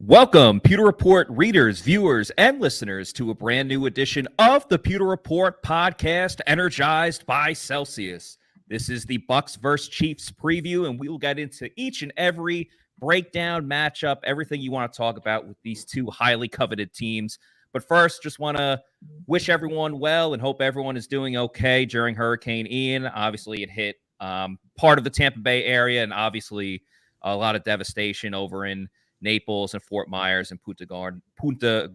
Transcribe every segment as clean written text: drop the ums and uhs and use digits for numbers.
Welcome, Pewter Report readers, viewers, and listeners to a brand new edition of the Pewter Report podcast, Energized by Celsius. This is the Bucs vs. Chiefs preview, and we will get into each and every breakdown, matchup, everything you want to talk about with these two highly coveted teams. But first, just want to wish everyone well and hope everyone is doing okay during Hurricane Ian. Obviously, it hit part of the Tampa Bay area, and obviously a lot of devastation over in Naples and Fort Myers and Punta.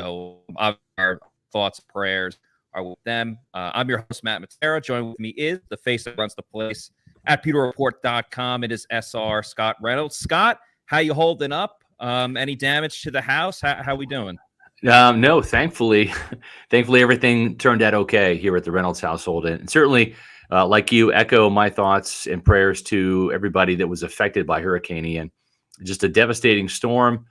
So our thoughts and prayers are with them. I'm your host, Matt Matera. Joining with me is the face that runs the place at pewterreport.com. It is SR Scott Reynolds. Scott, how you holding up? Any damage to the house? How we doing? No, thankfully everything turned out okay here at the Reynolds household. And certainly, like you, echo my thoughts and prayers to everybody that was affected by Hurricane Ian. Just a devastating storm,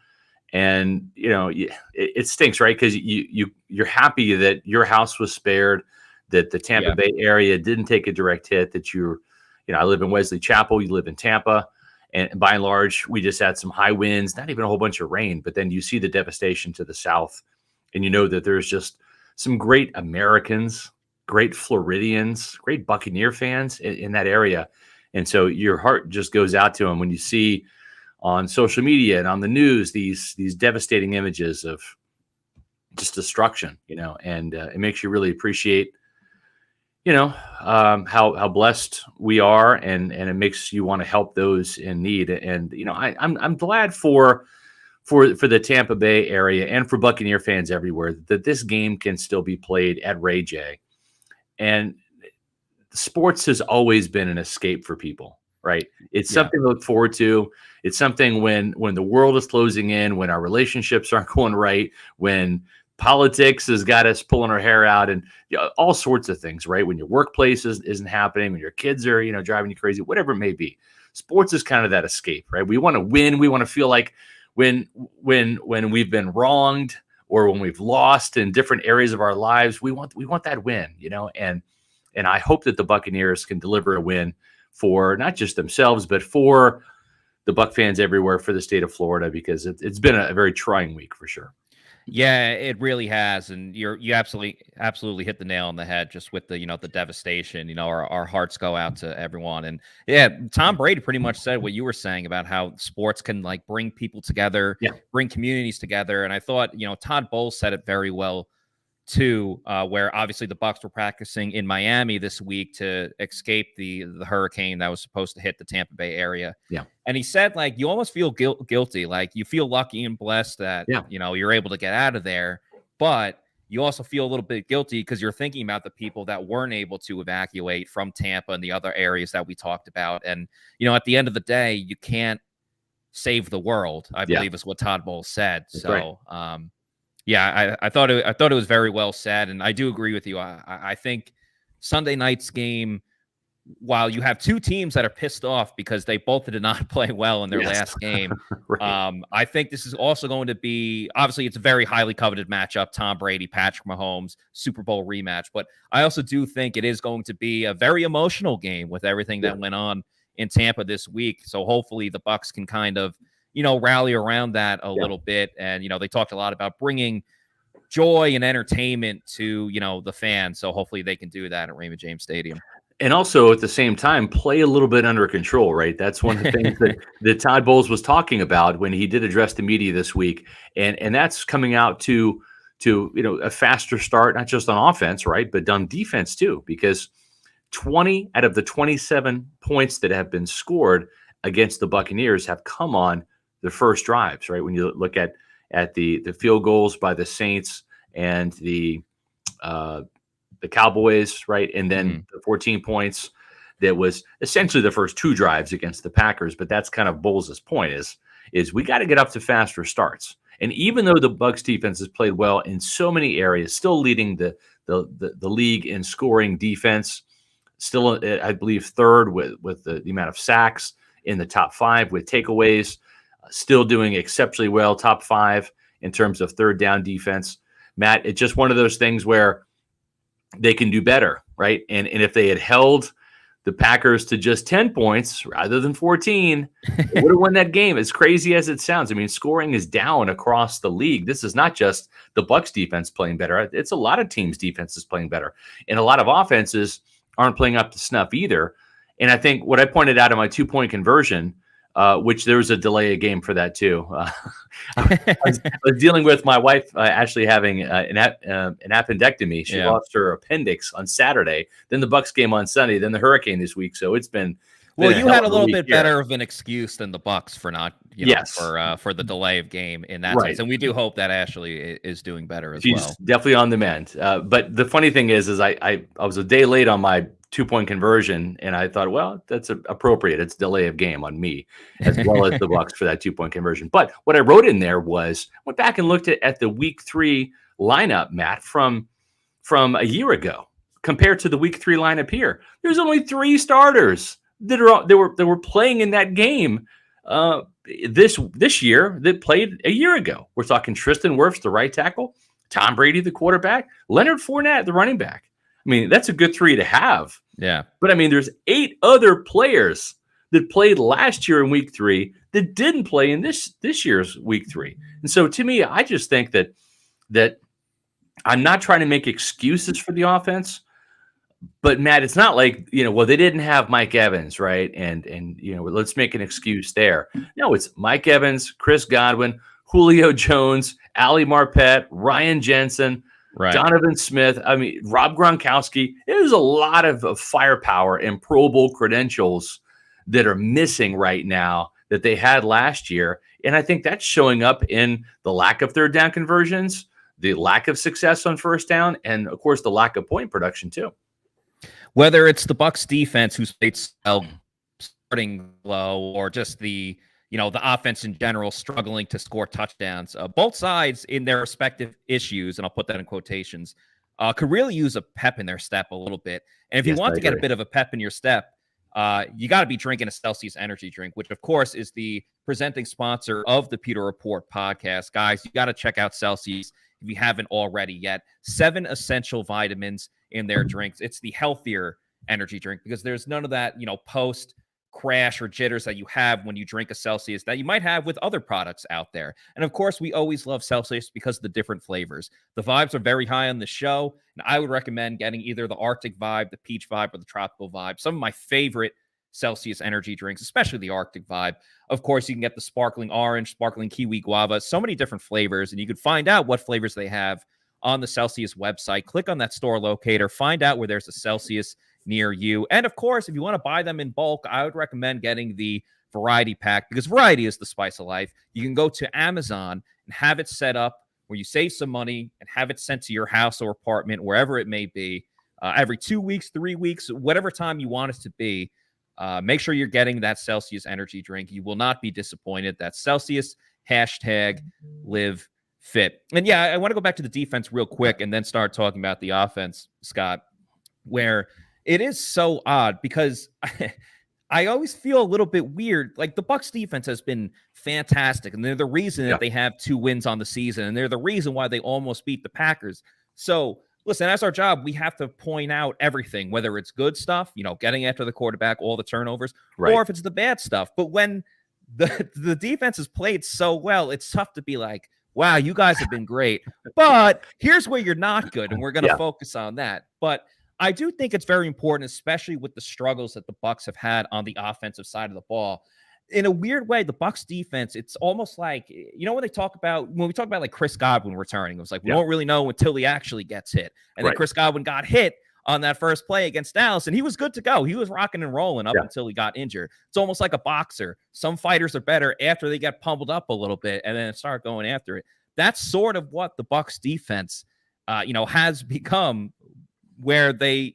and it stinks, right? Because you're happy that your house was spared, that the Tampa Bay area didn't take a direct hit. That I live in Wesley Chapel, you live in Tampa, and by and large, we just had some high winds, not even a whole bunch of rain. But then you see the devastation to the south, and you know that there's just some great Americans, great Floridians, great Buccaneer fans in that area, and so your heart just goes out to them when you see on social media and on the news these devastating images of just destruction, and it makes you really appreciate, how blessed we are, and it makes you want to help those in need. And I'm glad for the Tampa Bay area and for Buccaneer fans everywhere that this game can still be played at Ray J. And sports has always been an escape for people. Right. It's something to look forward to. It's something when the world is closing in, when our relationships aren't going right, when politics has got us pulling our hair out, and all sorts of things, right? When your workplace isn't happening, when your kids are, driving you crazy, whatever it may be. Sports is kind of that escape, right? We want to win. We want to feel like when we've been wronged or when we've lost in different areas of our lives, we want that win, and I hope that the Buccaneers can deliver a win for not just themselves, but for the Buc fans everywhere, for the state of Florida, because it's been a very trying week for sure. Yeah, it really has, and you absolutely hit the nail on the head just with the the devastation. Our hearts go out to everyone, and Tom Brady pretty much said what you were saying about how sports can bring people together, bring communities together, and I thought Todd Bowles said it very well too, where obviously the Bucs were practicing in Miami this week to escape the hurricane that was supposed to hit the Tampa Bay area. Yeah. And he said, you almost feel guilty. You feel lucky and blessed that, you're able to get out of there. But you also feel a little bit guilty because you're thinking about the people that weren't able to evacuate from Tampa and the other areas that we talked about. And, at the end of the day, you can't save the world, I believe is what Todd Bowles said. That's so, right. I thought it was very well said, and I do agree with you. I think Sunday night's game, while you have two teams that are pissed off because they both did not play well in their last game, right. I think this is also going to be, obviously it's a very highly coveted matchup, Tom Brady, Patrick Mahomes, Super Bowl rematch, but I also do think it is going to be a very emotional game with everything that went on in Tampa this week. So hopefully the Bucs can kind of rally around that a little bit. And, they talked a lot about bringing joy and entertainment to, the fans. So hopefully they can do that at Raymond James Stadium. And also at the same time, play a little bit under control, right? That's one of the things that Todd Bowles was talking about when he did address the media this week. And that's coming out to a faster start, not just on offense, right? But on defense too, because 20 out of the 27 points that have been scored against the Buccaneers have come on the first drives, right? When you look at the field goals by the Saints and the Cowboys, right? And then the 14 points that was essentially the first two drives against the Packers. But that's kind of Bowles' point is we got to get up to faster starts. And even though the Bucs defense has played well in so many areas, still leading the league in scoring defense, still I believe third with the amount of sacks, in the top 5 with takeaways. Still doing exceptionally well, top 5 in terms of third down defense. Matt, it's just one of those things where they can do better, right? And if they had held the Packers to just 10 points rather than 14, they would have won that game. As crazy as it sounds, I mean, scoring is down across the league. This is not just the Bucs defense playing better. It's a lot of teams' defenses playing better. And a lot of offenses aren't playing up to snuff either. And I think what I pointed out in my 2-point conversion, which there was a delay of game for that too. I was dealing with my wife actually having an appendectomy. She lost her appendix on Saturday. Then the Bucs game on Sunday. Then the hurricane this week. So it's been. Well, you had a little bit better of an excuse than the Bucs for not, for the delay of game in that sense. And we do hope that Ashley is doing better as well. She's definitely on the mend. But the funny thing is I was a day late on my 2-point conversion, and I thought, well, that's appropriate. It's delay of game on me as well as the Bucs for that 2-point conversion. But what I wrote in there was went back and looked at the week 3 lineup, Matt, from a year ago compared to the week 3 lineup here. There's only 3 starters that were playing in that game this year that played a year ago. We're talking Tristan Wirfs, the right tackle, Tom Brady, the quarterback, Leonard Fournette, the running back. I mean, that's a good 3 to have. Yeah. But I mean, there's 8 other players that played last year in week 3 that didn't play in this year's week 3. And so to me, I just think that I'm not trying to make excuses for the offense, but Matt, it's not like, well, they didn't have Mike Evans, right? And let's make an excuse there. No, it's Mike Evans, Chris Godwin, Julio Jones, Ali Marpet, Ryan Jensen, right, Donovan Smith. I mean, Rob Gronkowski. There's a lot of firepower and Pro Bowl credentials that are missing right now that they had last year. And I think that's showing up in the lack of third down conversions, the lack of success on first down, and of course, the lack of point production too. Whether it's the Bucs defense who's played starting low, or just the offense in general struggling to score touchdowns, both sides in their respective issues, and I'll put that in quotations, could really use a pep in their step a little bit. And if you want to get a bit of a pep in your step, you got to be drinking a Celsius energy drink, which of course is the presenting sponsor of the Pewter Report podcast. Guys, you got to check out Celsius if you haven't already yet. 7 essential vitamins in their drinks. It's the healthier energy drink because there's none of that, post crash or jitters that you have when you drink a Celsius that you might have with other products out there. And of course, we always love Celsius because of the different flavors. The vibes are very high on the show, and I would recommend getting either the Arctic vibe, the peach vibe, or the tropical vibe. Some of my favorite Celsius energy drinks, especially the Arctic vibe. Of course, you can get the sparkling orange, sparkling kiwi guava, so many different flavors, and you can find out what flavors they have on the Celsius website. Click on that store locator, find out where there's a Celsius near you. And of course, if you want to buy them in bulk, I would recommend getting the variety pack because variety is the spice of life. You can go to Amazon and have it set up where you save some money and have it sent to your house or apartment, wherever it may be, every 2 weeks, 3 weeks, whatever time you want it to be. Make sure you're getting that Celsius energy drink. You will not be disappointed. That's Celsius, #live fit. And yeah, I want to go back to the defense real quick and then start talking about the offense, Scott, where it is so odd because I always feel a little bit weird. Like the Bucs defense has been fantastic, and they're the reason that they have 2 wins on the season, and they're the reason why they almost beat the Packers. So listen, that's our job. We have to point out everything, whether it's good stuff, getting after the quarterback, all the turnovers, or if it's the bad stuff. But when the defense has played so well, it's tough to be like, wow, you guys have been great, but here's where you're not good, and we're going to focus on that. But I do think it's very important, especially with the struggles that the Bucs have had on the offensive side of the ball. In a weird way, the Bucs defense, it's almost like, when we talk about like Chris Godwin returning, it was like, we don't really know until he actually gets hit. And then Chris Godwin got hit on that first play against Dallas, and he was good to go. He was rocking and rolling up until he got injured. It's almost like a boxer. Some fighters are better after they get pummeled up a little bit and then start going after it. That's sort of what the Bucs defense, has become, where they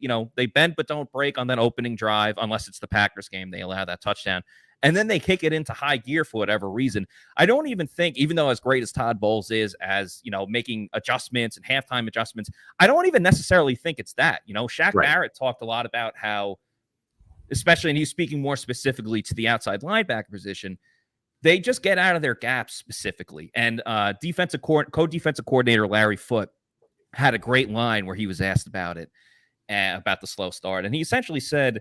bend but don't break on that opening drive, unless it's the Packers game. They allow that touchdown. And then they kick it into high gear for whatever reason. I don't even think, even though as great as Todd Bowles is as, making adjustments and halftime adjustments, I don't even necessarily think it's that. Shaq Barrett talked a lot about how, especially, and he's speaking more specifically to the outside linebacker position, they just get out of their gaps specifically. And co-defensive coordinator Larry Foote had a great line where he was asked about it, about the slow start. And he essentially said,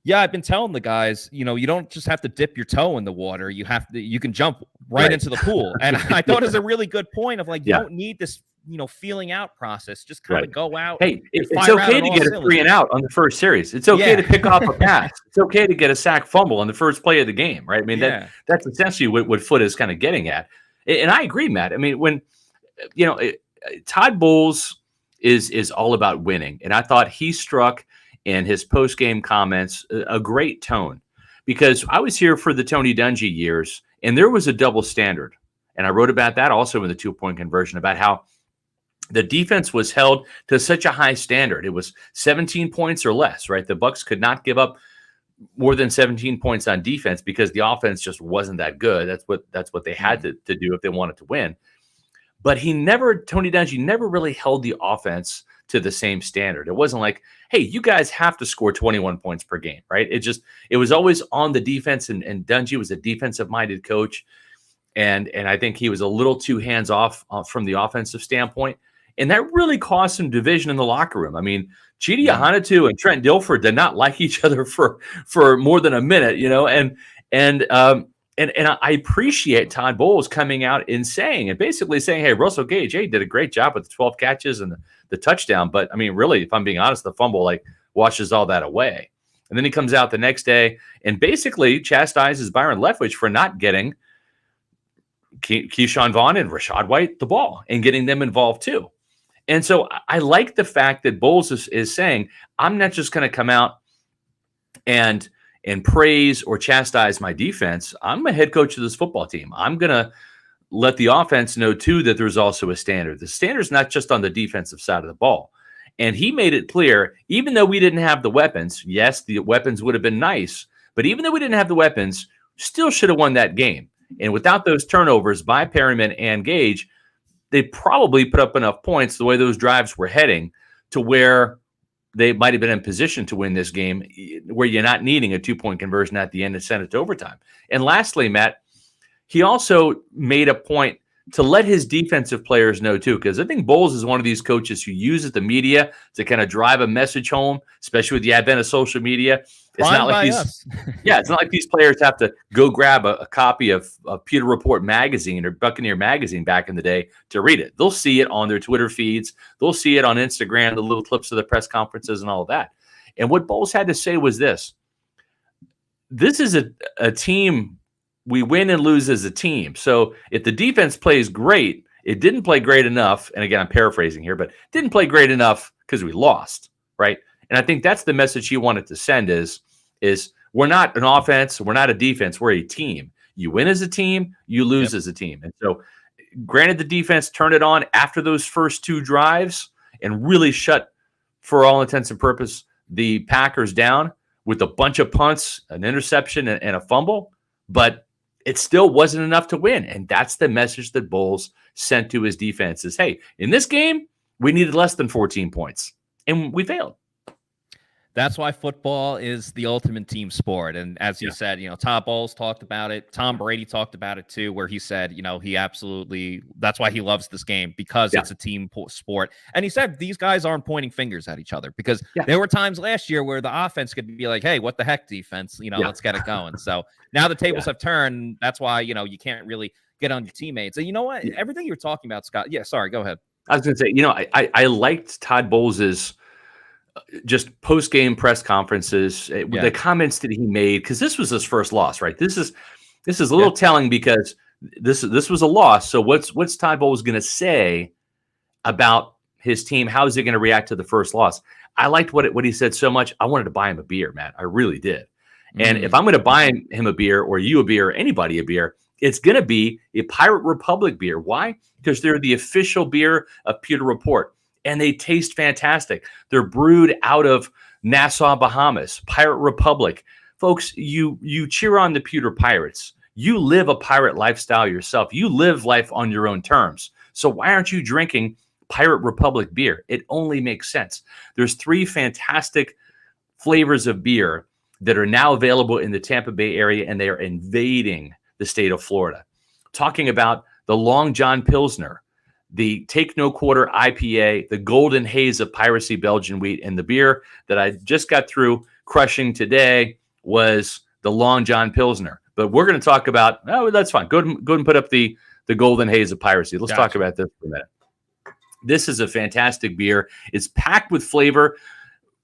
Yeah, I've been telling the guys, you don't just have to dip your toe in the water. You can jump right into the pool. And I thought it was a really good point of like, you don't need this, feeling out process. Just kind of go out Hey, and it's fire out okay on to all get a cylinders. 3-and-out on the first series. It's okay to pick off a pass. It's okay to get a sack fumble on the first play of the game, right? I mean, that's essentially what Foot is kind of getting at. And I agree, Matt. I mean, when, Todd Bowles is all about winning. And I thought he struck in his post-game comments a great tone, because I was here for the Tony Dungy years, and there was a double standard. And I wrote about that also in the 2-point conversion, about how the defense was held to such a high standard. It was 17 points or less, right? The Bucs could not give up more than 17 points on defense because the offense just wasn't that good. That's what they had to do if they wanted to win. But Tony Dungy never really held the offense to the same standard. It wasn't like, hey, you guys have to score 21 points per game, right? It was always on the defense, and Dungy was a defensive-minded coach. And I think he was a little too hands-off from the offensive standpoint. And that really caused some division in the locker room. I mean, Chidi Ahanatu and Trent Dilfer did not like each other for more than a minute, and I appreciate Todd Bowles coming out and basically saying, hey, Russell Gage, did a great job with the 12 catches and the touchdown. But I mean, really, if I'm being honest, the fumble washes all that away. And then he comes out the next day and basically chastises Byron Leftwich for not getting Keyshawn Vaughn and Rachaad White the ball and getting them involved too. And so I like the fact that Bowles is saying, I'm not just going to come out and praise or chastise my defense. I'm a head coach of this football team. I'm going to let the offense know too that there's also a standard. The standard's not just on the defensive side of the ball. And he made it clear, even though we didn't have the weapons, yes, the weapons would have been nice, but even though we didn't have the weapons, still should have won that game. And without those turnovers by Perryman and Gage, they probably put up enough points the way those drives were heading to where they might have been in position to win this game, where you're not needing a 2-point conversion at the end to send it to overtime. And lastly, Matt, he also made a point to let his defensive players know too, because I think Bowles is one of these coaches who uses the media to kind of drive a message home, especially with the advent of social media. It's not like it's not like these players have to go grab a copy of Pewter Report magazine or Buccaneer magazine back in the day to read it. They'll see it on their Twitter feeds. They'll see it on Instagram, the little clips of the press conferences and all of that. And what Bowles had to say was this is a team. We win and lose as a team. So if the defense plays great, it didn't play great enough. And again, I'm paraphrasing here, but didn't play great enough because we lost, right? And I think that's the message he wanted to send is we're not an offense, we're not a defense, we're a team. You win as a team, you lose as a team. And so granted, the defense turned it on after those first 2 drives and really shut, for all intents and purposes, the Packers down with a bunch of punts, an interception, and a fumble. But it still wasn't enough to win. And that's the message that Bowles sent to his defense is, hey, in this game, we needed less than 14 points. And we failed. That's why football is the ultimate team sport. And as you said, Todd Bowles talked about it. Tom Brady talked about it too, where he said, he absolutely, that's why he loves this game, because it's a team sport. And he said, these guys aren't pointing fingers at each other, because there were times last year where the offense could be like, hey, what the heck, defense, let's get it going. So now the tables have turned. That's why, you can't really get on your teammates. And you know what, everything you're talking about, Scott. Yeah. Sorry, go ahead. I was going to say, I liked Todd Bowles's just post-game press conferences, the comments that he made, because this was his first loss, right? This is a little telling, because this was a loss. So what's Todd Bowles going to say about his team? How is he going to react to the first loss? I liked what he said so much. I wanted to buy him a beer, Matt. I really did. And if I'm going to buy him a beer, or you a beer, or anybody a beer, it's going to be a Pirate Republic beer. Why? Because they're the official beer of Pewter Report. And they taste fantastic. They're brewed out of Nassau, Bahamas, Pirate Republic. Folks, you cheer on the Pewter Pirates. You live a pirate lifestyle yourself. You live life on your own terms. So why aren't you drinking Pirate Republic beer? It only makes sense. There's 3 fantastic flavors of beer that are now available in the Tampa Bay area, and they are invading the state of Florida. Talking about the Long John Pilsner, the Take No Quarter IPA, the Golden Haze of Piracy Belgian Wheat, and the beer that I just got through crushing today was the Long John Pilsner. But we're going to talk about, that's fine. Go ahead and put up the Golden Haze of Piracy. Let's talk about this for a minute. This is a fantastic beer. It's packed with flavor.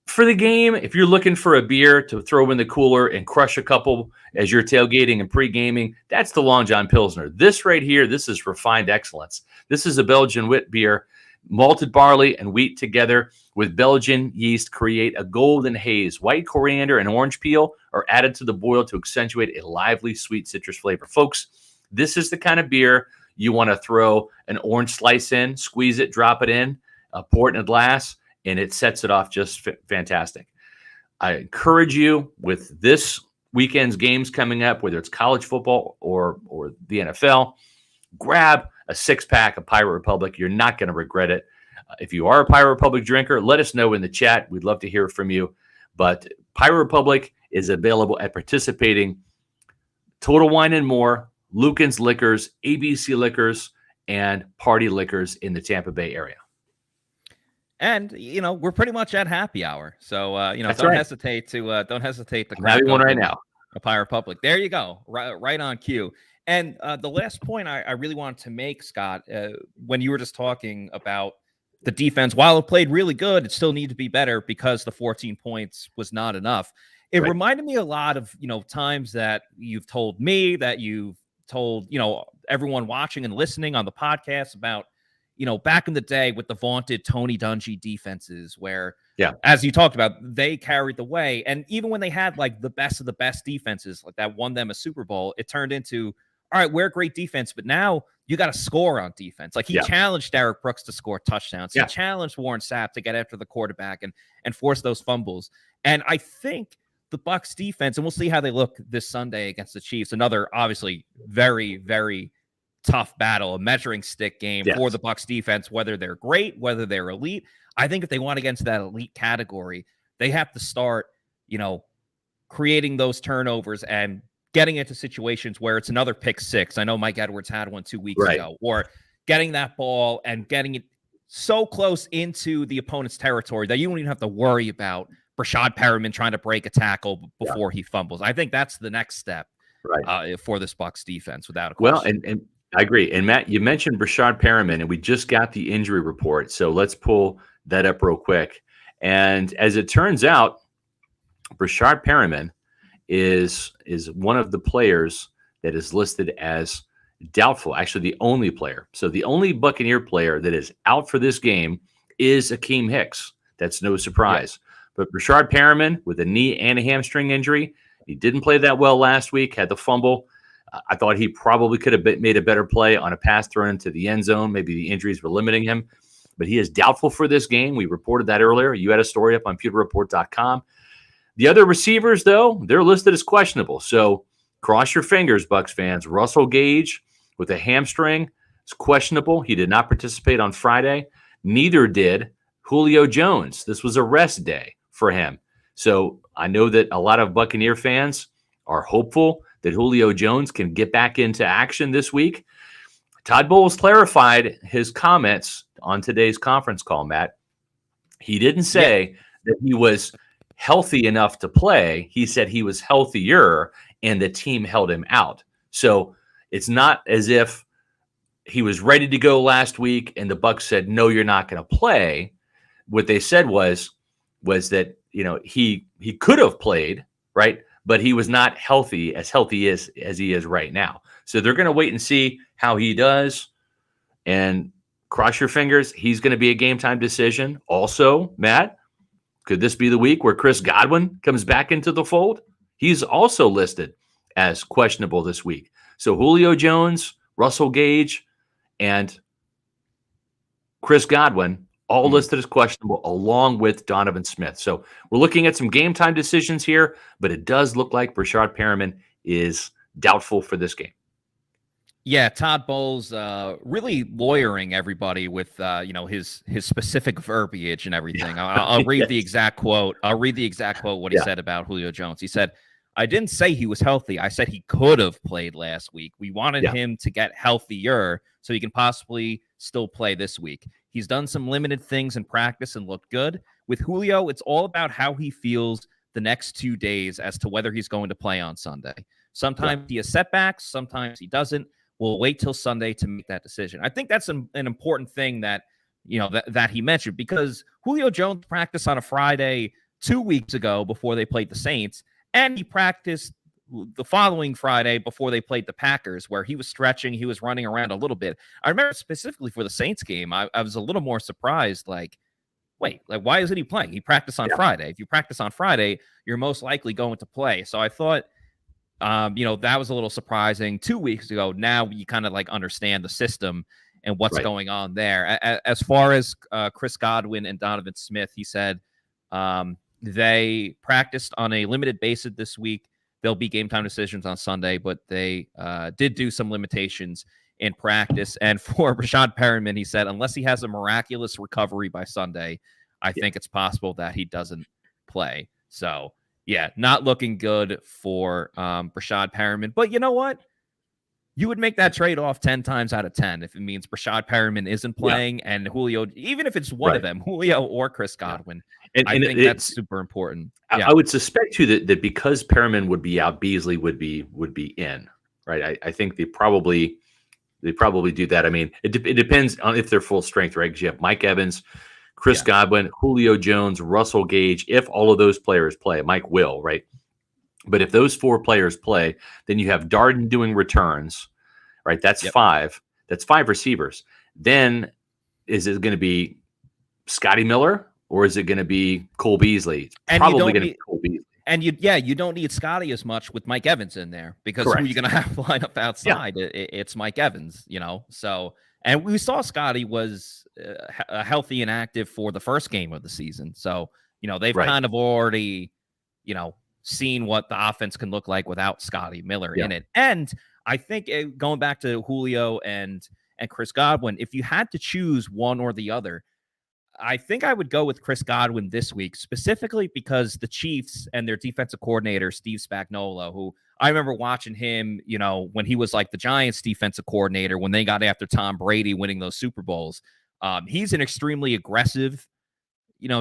For the game, if you're looking for a beer to throw in the cooler and crush a couple as you're tailgating and pre-gaming, that's the Long John Pilsner. This right here, this is refined excellence. This is a Belgian wheat beer. Malted barley and wheat together with Belgian yeast create a golden haze. White coriander and orange peel are added to the boil to accentuate a lively, sweet citrus flavor. Folks, this is the kind of beer you want to throw an orange slice in, squeeze it, drop it in, pour it in a glass, and it sets it off just fantastic. I encourage you with this weekend's games coming up, whether it's college football or the NFL, grab a 6-pack of Pirate Republic. You're not going to regret it. If you are a Pirate Republic drinker, let us know in the chat. We'd love to hear from you. But Pirate Republic is available at participating Total Wine and More, Lucan's Liquors, ABC Liquors, and Party Liquors in the Tampa Bay area. And we're pretty much at happy hour, so hesitate to I'm having one right now. A Pirate Republic. There you go, right on cue. And the last point I really wanted to make, Scott, when you were just talking about the defense, while it played really good, it still needed to be better because the 14 points was not enough. It reminded me a lot of times that you've told me, that you've told everyone watching and listening on the podcast about. Back in the day with the vaunted Tony Dungy defenses where, as you talked about, they carried the way. And even when they had like the best of the best defenses like that won them a Super Bowl, it turned into, all right, we're a great defense, but now you got to score on defense. Like he challenged Derek Brooks to score touchdowns. He challenged Warren Sapp to get after the quarterback and force those fumbles. And I think the Bucs defense, and we'll see how they look this Sunday against the Chiefs, another obviously very, very tough battle, a measuring stick game for the Bucs defense, whether they're great, whether they're elite. I think if they want to get into that elite category, they have to start, creating those turnovers and getting into situations where it's another pick six. I know Mike Edwards had one 2 weeks ago, or getting that ball and getting it so close into the opponent's territory that you don't even have to worry about Brashad Perriman trying to break a tackle before he fumbles. I think that's the next step for this Bucs defense, without a question. Well, and I agree. And Matt, you mentioned Brashad Perriman, and we just got the injury report. So let's pull that up real quick. And as it turns out, Brashad Perriman is one of the players that is listed as doubtful, actually the only player. So the only Buccaneer player that is out for this game is Akeem Hicks. That's no surprise. But Brashad Perriman with a knee and a hamstring injury, he didn't play that well last week, had the fumble. I thought he probably could have made a better play on a pass thrown into the end zone. Maybe the injuries were limiting him, but he is doubtful for this game. We reported that earlier. You had a story up on pewterreport.com. The other receivers, though, they're listed as questionable. So cross your fingers, Bucs fans. Russell Gage with a hamstring is questionable. He did not participate on Friday. Neither did Julio Jones. This was a rest day for him. So I know that a lot of Buccaneer fans are hopeful that Julio Jones can get back into action this week. Todd Bowles clarified his comments on today's conference call, Matt. He didn't say that he was healthy enough to play. He said he was healthier and the team held him out. So it's not as if he was ready to go last week and the Bucs said, no, you're not going to play. What they said was that, he could have played, right? But he was not healthy as he is right now. So they're going to wait and see how he does. And cross your fingers, he's going to be a game time decision. Also, Matt, could this be the week where Chris Godwin comes back into the fold? He's also listed as questionable this week. So Julio Jones, Russell Gage, and Chris Godwin all listed as questionable, along with Donovan Smith. So we're looking at some game time decisions here, but it does look like Brashad Perriman is doubtful for this game. Yeah, Todd Bowles really lawyering everybody with his specific verbiage and everything. I'll read the exact quote. What he said about Julio Jones. He said, "I didn't say he was healthy. I said he could have played last week. We wanted him to get healthier so he can possibly still play this week. He's done some limited things in practice and looked good. With Julio, it's all about how he feels the next 2 days as to whether he's going to play on Sunday. Sometimes he has setbacks, sometimes he doesn't. We'll wait till Sunday to make that decision. I think that's an important thing that that he mentioned, because Julio Jones practiced on a Friday 2 weeks ago before they played the Saints, and he practiced the following Friday before they played the Packers, where he was stretching, he was running around a little bit. I remember specifically for the Saints game, I was a little more surprised, like, wait, like, why isn't he playing? He practiced on Friday. If you practice on Friday, you're most likely going to play. So I thought, that was a little surprising 2 weeks ago. Now you kind of like understand the system and what's going on there. As far as Chris Godwin and Donovan Smith, he said they practiced on a limited basis this week. There'll be game time decisions on Sunday, but they did do some limitations in practice. And for Rashad Perriman, he said, unless he has a miraculous recovery by Sunday, I think it's possible that he doesn't play. So, yeah, not looking good for Rashad Perriman. But you know what? You would make that trade-off 10 times out of 10 if it means Rashad Perriman isn't playing and Julio, even if it's one of them, Julio or Chris Godwin. And I think that's super important. I would suspect too that because Perriman would be out, Beasley would be in, right? I think they probably do that. I mean, it depends on if they're full strength, right? Because you have Mike Evans, Chris Godwin, Julio Jones, Russell Gage. If all of those players play, Mike will, right? But if those 4 players play, then you have Darden doing returns, right? That's 5. That's 5 receivers. Then is it going to be Scotty Miller or is it going to be Cole Beasley? It's probably going to be Cole Beasley. And you don't need Scotty as much with Mike Evans in there, because who are you going to have line up outside? It's Mike Evans, So, and we saw Scotty was healthy and active for the first game of the season. So, they've kind of already, seen what the offense can look like without Scotty Miller in it. And I think going back to Julio and Chris Godwin, if you had to choose one or the other, I think I would go with Chris Godwin this week, specifically because the Chiefs and their defensive coordinator, Steve Spagnuolo, who I remember watching him, when he was like the Giants defensive coordinator, when they got after Tom Brady winning those Super Bowls. He's an extremely aggressive,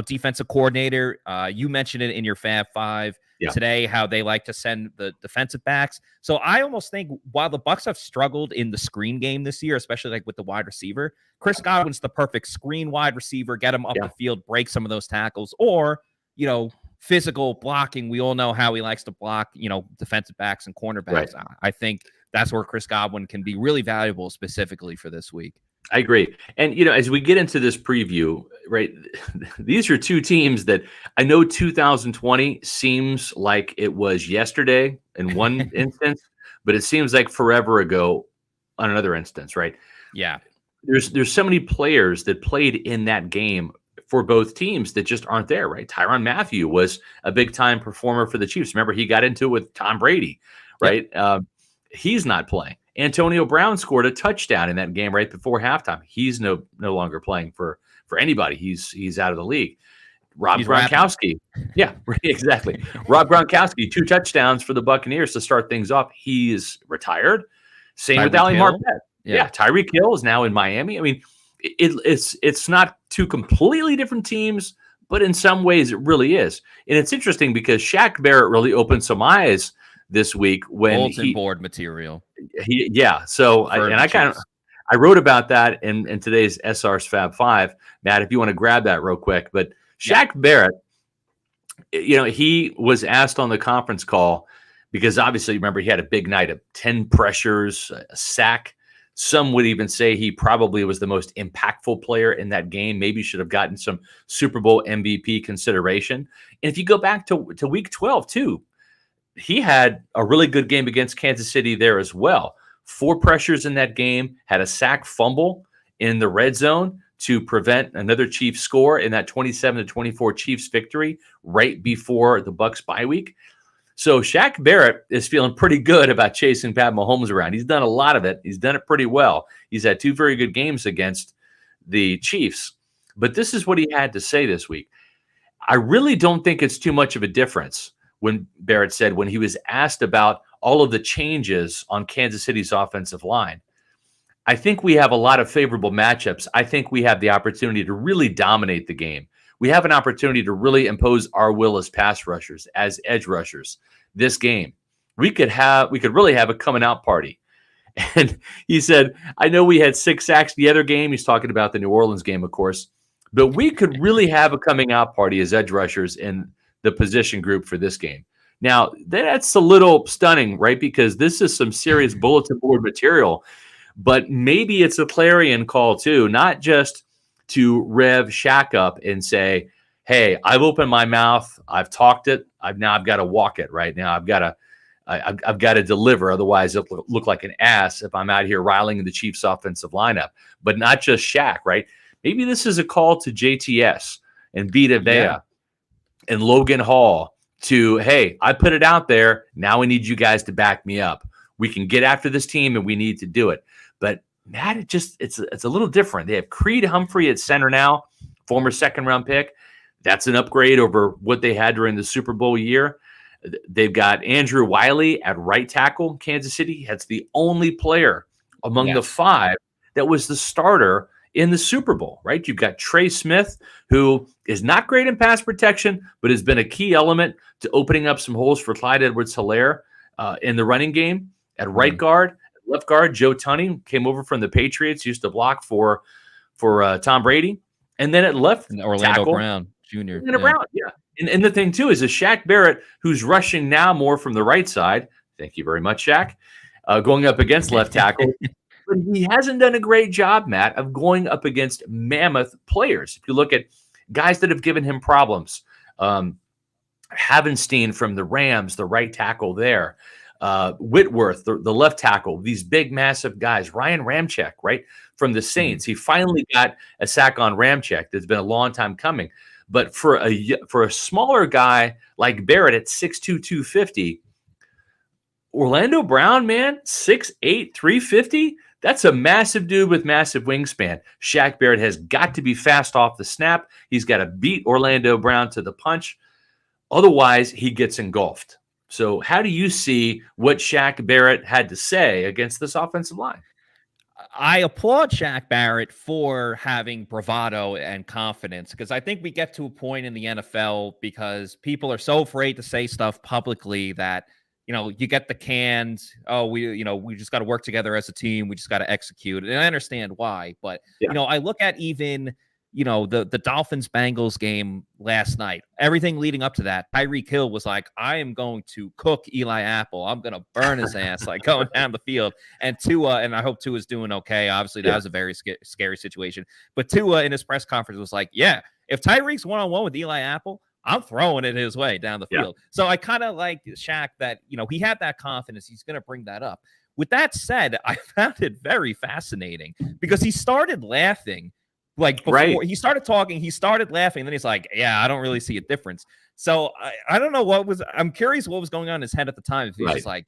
defensive coordinator. You mentioned it in your Fab Five today, how they like to send the defensive backs. So I almost think while the Bucs have struggled in the screen game this year, especially like with the wide receiver, Chris Godwin's the perfect screen wide receiver, get him up the field, break some of those tackles, or, physical blocking. We all know how he likes to block, defensive backs and cornerbacks. Right. I think that's where Chris Godwin can be really valuable specifically for this week. I agree. And, as we get into this preview, right, these are 2 teams that I know 2020 seems like it was yesterday in one instance, but it seems like forever ago on another instance, right? Yeah. There's so many players that played in that game for both teams that just aren't there, right? Tyrann Mathieu was a big-time performer for the Chiefs. Remember, he got into it with Tom Brady, right? Yep. He's not playing. Antonio Brown scored a touchdown in that game right before halftime. He's no longer playing for anybody. He's out of the league. Rob Gronkowski. Yeah, exactly. Rob Gronkowski, 2 touchdowns for the Buccaneers to start things off. He's retired. Same with Ali Marpet. Yeah, Tyreek Hill is now in Miami. I mean, it's not 2 completely different teams, but in some ways it really is. And it's interesting because Shaq Barrett really opened some eyes this week when bulletin board material. So I wrote about that in today's SR's Fab Five. Matt, if you want to grab that real quick, but Shaq Barrett, he was asked on the conference call because obviously, remember, he had a big night of 10 pressures, a sack. Some would even say he probably was the most impactful player in that game. Maybe should have gotten some Super Bowl MVP consideration. And if you go back to week 12 too, he had a really good game against Kansas City there as well. 4 pressures in that game, had a sack fumble in the red zone to prevent another Chiefs score in that 27-24 Chiefs victory right before the Bucs bye week. So Shaq Barrett is feeling pretty good about chasing Pat Mahomes around. He's done a lot of it. He's done it pretty well. He's had 2 very good games against the Chiefs. But this is what he had to say this week. I really don't think it's too much of a difference when Barrett said when he was asked about all of the changes on Kansas City's offensive line. I think we have a lot of favorable matchups. I think we have the opportunity to really dominate the game. we have an opportunity to really impose our will as pass rushers, as edge rushers this game. We could really have a coming out party. And he said, I know we had 6 sacks the other game. He's talking about the New Orleans game, of course. But we could really have a coming out party as edge rushers in the position group for this game. Now, that's a little stunning, right? Because this is some serious bulletin board material. But maybe it's a clarion call, too, not just to rev Shaq up and say, hey, I've opened my mouth. I've talked it. I've got to walk it right now. I've got to deliver. Otherwise, it'll look like an ass if I'm out here riling the Chiefs offensive lineup. But not just Shaq, right? Maybe this is a call to JTS and Vita and Logan Hall to, hey, I put it out there. Now we need you guys to back me up. We can get after this team and we need to do it. But Matt, it's a little different. They have Creed Humphrey at center now, former second-round pick. That's an upgrade over what they had during the Super Bowl year. They've got Andrew Wiley at right tackle, Kansas City. That's the only player among the 5 that was the starter in the Super Bowl, right? You've got Trey Smith, who is not great in pass protection, but has been a key element to opening up some holes for Clyde Edwards-Helaire in the running game. At right guard, left guard, Joe Tunney came over from the Patriots, used to block for Tom Brady. And then at left Orlando tackle, Brown Jr. Orlando Brown, And the thing, too, is a Shaq Barrett who's rushing now more from the right side. Thank you very much, Shaq. Going up against left tackle. But he hasn't done a great job, Matt, of going up against mammoth players. If you look at guys that have given him problems, Havenstein from the Rams, the right tackle there. Whitworth, the left tackle, these big, massive guys. Ryan Ramczyk, right, from the Saints. He finally got a sack on Ramczyk. That's been a long time coming. But for a smaller guy like Barrett at 6'2", 250, Orlando Brown, man, 6'8", 350, that's a massive dude with massive wingspan. Shaq Barrett has got to be fast off the snap. He's got to beat Orlando Brown to the punch. Otherwise, he gets engulfed. So how do you see what Shaq Barrett had to say against this offensive line? I applaud Shaq Barrett for having bravado and confidence, because I think we get to a point in the NFL because people are so afraid to say stuff publicly that, you get the canned, we just got to work together as a team. We just got to execute. And I understand why. But, I look at even, the Dolphins-Bengals game last night, everything leading up to that, Tyreek Hill was like, I am going to cook Eli Apple. I'm going to burn his ass, like going down the field. And Tua, and I hope Tua's doing okay. Obviously, that was a very scary situation. But Tua in his press conference was like, if Tyreek's one-on-one with Eli Apple, I'm throwing it his way down the field. So I kind of like Shaq that, he had that confidence. He's going to bring that up. With that said, I found it very fascinating because he started laughing. Like before he started talking, he started laughing. And then he's like, I don't really see a difference. So I don't know I'm curious what was going on in his head at the time. If he's just like,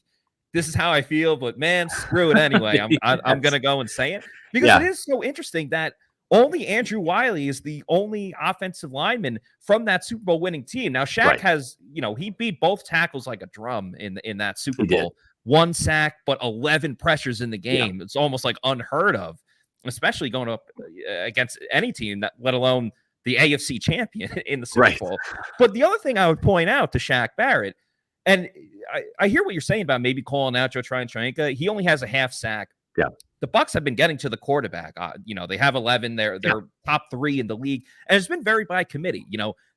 this is how I feel, but man, screw it anyway. I'm going to go and say it because it is so interesting that only Andrew Wiley is the only offensive lineman from that Super Bowl winning team. Now Shaq has, he beat both tackles like a drum in that Super Bowl. 1 sack, but 11 pressures in the game. It's almost like unheard of, especially going up against any team, let alone the AFC champion in the Super Bowl. But the other thing I would point out to Shaq Barrett, and I hear what you're saying about maybe calling out Joe Tryon-Tranka. He only has a half sack. The Bucs have been getting to the quarterback. They have 11. They're top 3 in the league, and it's been very by committee.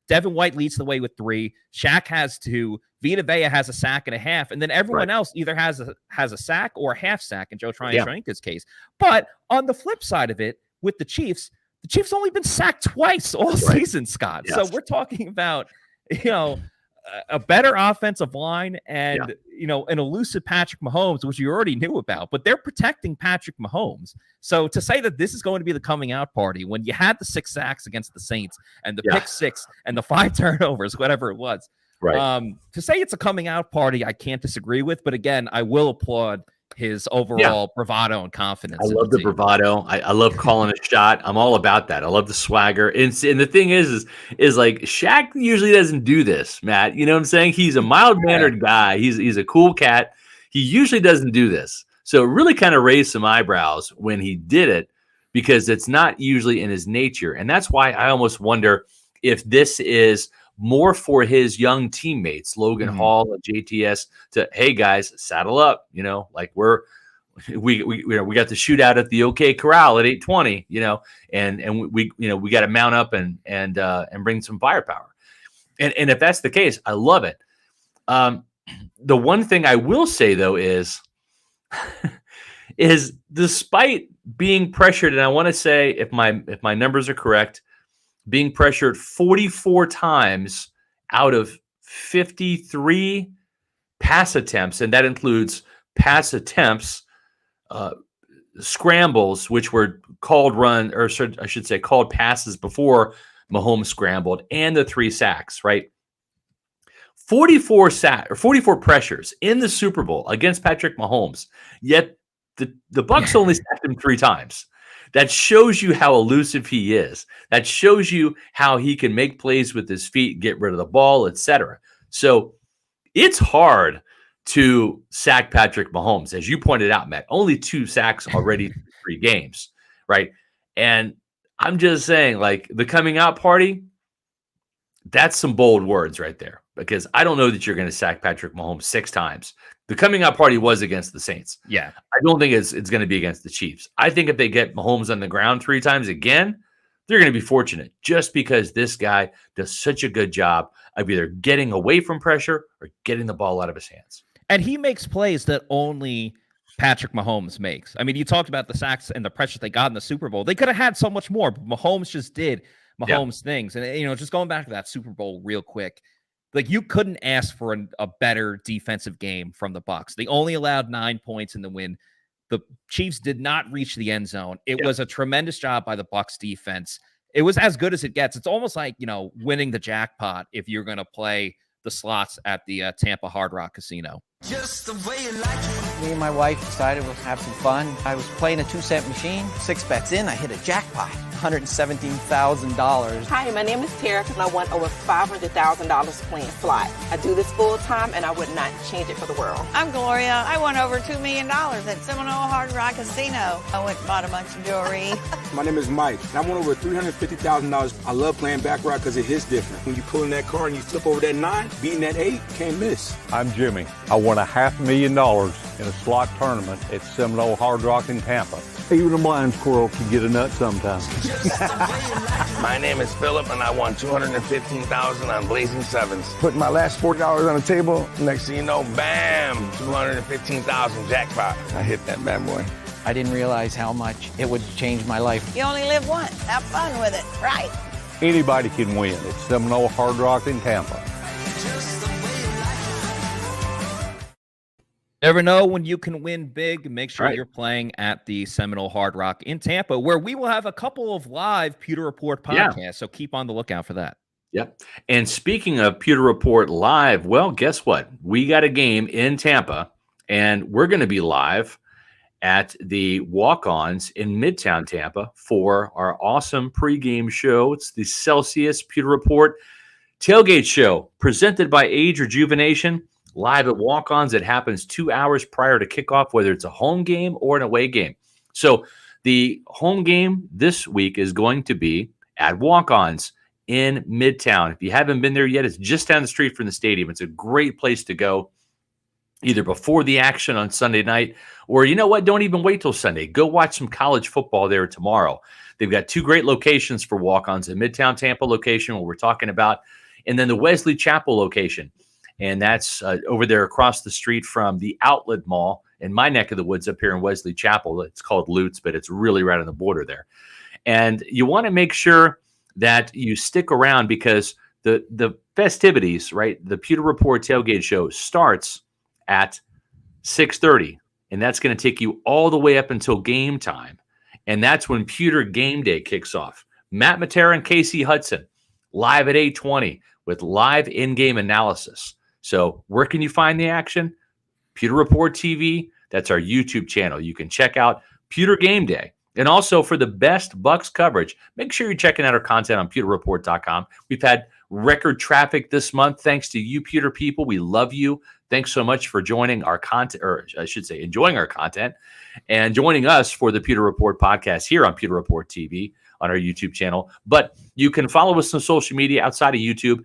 Devin White leads the way with 3. Shaq has 2. Vita Vea has a sack and a half, and then everyone else either has a sack or a half sack in Joe Tryon-Tranka's case. But on the flip side of it, with the Chiefs only been sacked twice all season, Scott. So we're talking about a better offensive line and an elusive Patrick Mahomes, which you already knew about, but they're protecting Patrick Mahomes. So to say that this is going to be the coming out party when you had the 6 sacks against the Saints and the pick 6 and the 5 turnovers, whatever it was, to say it's a coming out party, I can't disagree with. But again, I will applaud his overall bravado and confidence. I love the bravado. I love calling a shot. I'm all about that. I love the swagger. And the thing is like Shaq usually doesn't do this, Matt. You know what I'm saying? He's a mild-mannered guy. He's a cool cat. He usually doesn't do this. So it really kind of raised some eyebrows when he did it because it's not usually in his nature. And that's why I almost wonder if this is more for his young teammates, Logan Hall and JTS, to, hey guys, saddle up, like we got the shootout at the OK Corral at 8:20, and we got to mount up and bring some firepower. And if that's the case, I love it. The one thing I will say though is despite being pressured, and I want to say if my numbers are correct, being pressured 44 times out of 53 pass attempts, and that includes pass attempts, scrambles, which were called run, or I should say called passes before Mahomes scrambled, and the 3 sacks, right? 44 pressures in the Super Bowl against Patrick Mahomes, yet the Bucs only sacked him 3 times. That shows you how elusive he is. That shows you how he can make plays with his feet, get rid of the ball, etc. So it's hard to sack Patrick Mahomes. As you pointed out, Matt, only 2 sacks already in 3 games, right? And I'm just saying, like, the coming out party, that's some bold words right there, because I don't know that you're going to sack Patrick Mahomes 6 times. The coming out party was against the Saints. Yeah. I don't think it's going to be against the Chiefs. I think if they get Mahomes on the ground 3 times again, they're going to be fortunate, just because this guy does such a good job of either getting away from pressure or getting the ball out of his hands. And he makes plays that only Patrick Mahomes makes. I mean, you talked about the sacks and the pressure they got in the Super Bowl. They could have had so much more, but Mahomes just did Mahomes things. And, just going back to that Super Bowl real quick, like, you couldn't ask for a better defensive game from the Bucs. They only allowed 9 points in the win. The Chiefs did not reach the end zone. It was a tremendous job by the Bucs defense. It was as good as it gets. It's almost like, winning the jackpot if you're going to play the slots at the Tampa Hard Rock Casino. Just the way you like it. Me and my wife decided we'll have some fun. I was playing a 2-cent machine. 6 bets in, I hit a jackpot. $117,000. Hi, my name is Tara, and I won over $500,000 playing slot. I do this full time, and I would not change it for the world. I'm Gloria. I won over $2 million at Seminole Hard Rock Casino. I went and bought a bunch of jewelry. My name is Mike, and I won over $350,000. I love playing baccarat because it hits different. When you pull in that car and you flip over that 9, beating that 8, can't miss. I'm Jimmy. I won $500,000 in a slot tournament at Seminole Hard Rock in Tampa. Even a blind squirrel can get a nut sometimes. My name is Philip, and I won $215,000 on Blazing Sevens. Put my last $40 on the table. Next thing you know, bam, $215,000 jackpot. I hit that bad boy. I didn't realize how much it would change my life. You only live once. Have fun with it, right? Anybody can win at Seminole Hard Rock in Tampa. Never know when you can win big. Make sure you're playing at the Seminole Hard Rock in Tampa, where we will have a couple of live Pewter Report podcasts. Yeah. So keep on the lookout for that. Yep. And speaking of Pewter Report live, well, guess what? We got a game in Tampa, and we're going to be live at the Walk-Ons in Midtown Tampa for our awesome pregame show. It's the Celsius Pewter Report Tailgate Show, presented by Age Rejuvenation. Live at Walk-Ons. It happens 2 hours prior to kickoff, whether it's a home game or an away game. So the home game this week is going to be at Walk-Ons in Midtown. If you haven't been there yet, it's just down the street from the stadium. It's a great place to go, either before the action on Sunday night, or you know what? Don't even wait till Sunday. Go watch some college football there tomorrow. They've got 2 great locations for Walk-Ons, a Midtown Tampa location, what we're talking about, and then the Wesley Chapel location. And that's over there across the street from the Outlet Mall in my neck of the woods up here in Wesley Chapel. It's called Lutz, but it's really right on the border there. And you want to make sure that you stick around, because the festivities, right, the Pewter Report Tailgate Show starts at 6:30, and that's going to take you all the way up until game time. And that's when Pewter Game Day kicks off. Matt Matera and Casey Hudson live at 8:20 with live in-game analysis. So where can you find the action? Pewter Report TV. That's our YouTube channel. You can check out Pewter Game Day. And also, for the best Bucs coverage, make sure you're checking out our content on pewterreport.com. We've had record traffic this month thanks to you, Pewter people. We love you. Thanks so much for joining our content, or I should say enjoying our content, and joining us for the Pewter Report podcast here on Pewter Report TV on our YouTube channel. But you can follow us on social media outside of YouTube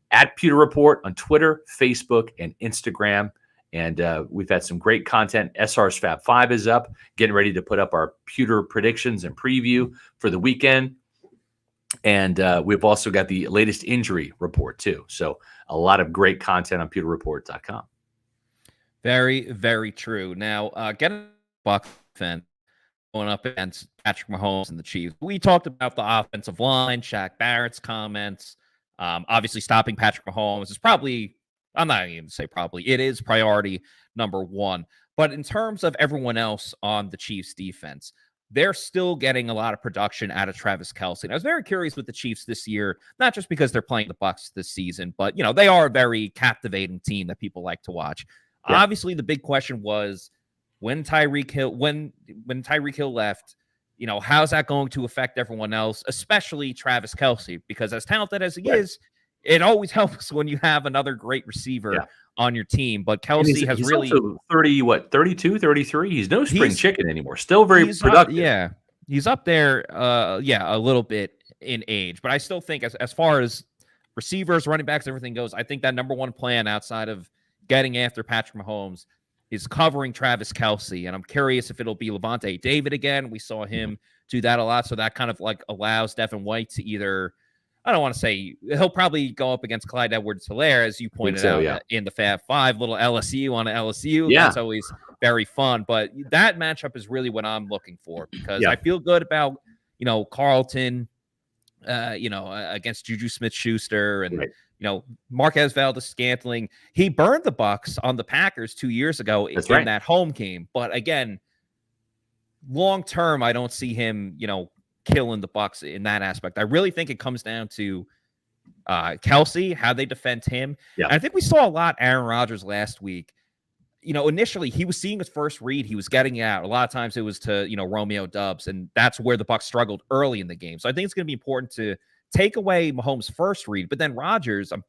at Pewter Report on Twitter, Facebook, and Instagram. And we've had some great content. SR's Fab 5 is up, getting ready to put up our Pewter predictions and preview for the weekend. And we've also got the latest injury report, too. So a lot of great content on pewterreport.com. Very, very true. Now, getting Bucs fan going up against Patrick Mahomes and the Chiefs. We talked about the offensive line, Shaq Barrett's comments. Obviously, stopping Patrick Mahomes is probably, I'm not even going to say probably, it is priority number one. But in terms of everyone else on the Chiefs defense, they're still getting a lot of production out of Travis Kelce. And I was very curious with the Chiefs this year, not just because they're playing the Bucs this season, but, they are a very captivating team that people like to watch. Yeah. Obviously, the big question was when Tyreek Hill left, how's that going to affect everyone else, especially Travis Kelce? Because as talented as he is, it always helps when you have another great receiver on your team. But Kelce he's really also 32, 33. He's no spring chicken anymore. Still very productive. He's up there. A little bit in age, but I still think as far as receivers, running backs, everything goes, I think that number one plan outside of getting after Patrick Mahomes is covering Travis Kelce. And I'm curious if it'll be Levante David again. We saw him do that a lot. So that kind of like allows Devin White to either, I don't want to say, he'll probably go up against Clyde Edwards-Helaire, as you pointed out in the Fab 5, little LSU on LSU. Yeah. That's always very fun. But that matchup is really what I'm looking for, because I feel good about, Carlton, against Juju Smith-Schuster and, Marquez Valdes-Scantling. He burned the Bucs on the Packers 2 years ago in that home game. But again, long term, I don't see him, killing the Bucs in that aspect. I really think it comes down to Kelce, how they defend him. Yeah. And I think we saw a lot Aaron Rodgers last week. Initially he was seeing his first read. He was getting out. A lot of times it was to, Romeo Doubs, and that's where the Bucs struggled early in the game. So I think it's going to be important to take away Mahomes' first read, but then Rodgers, I'm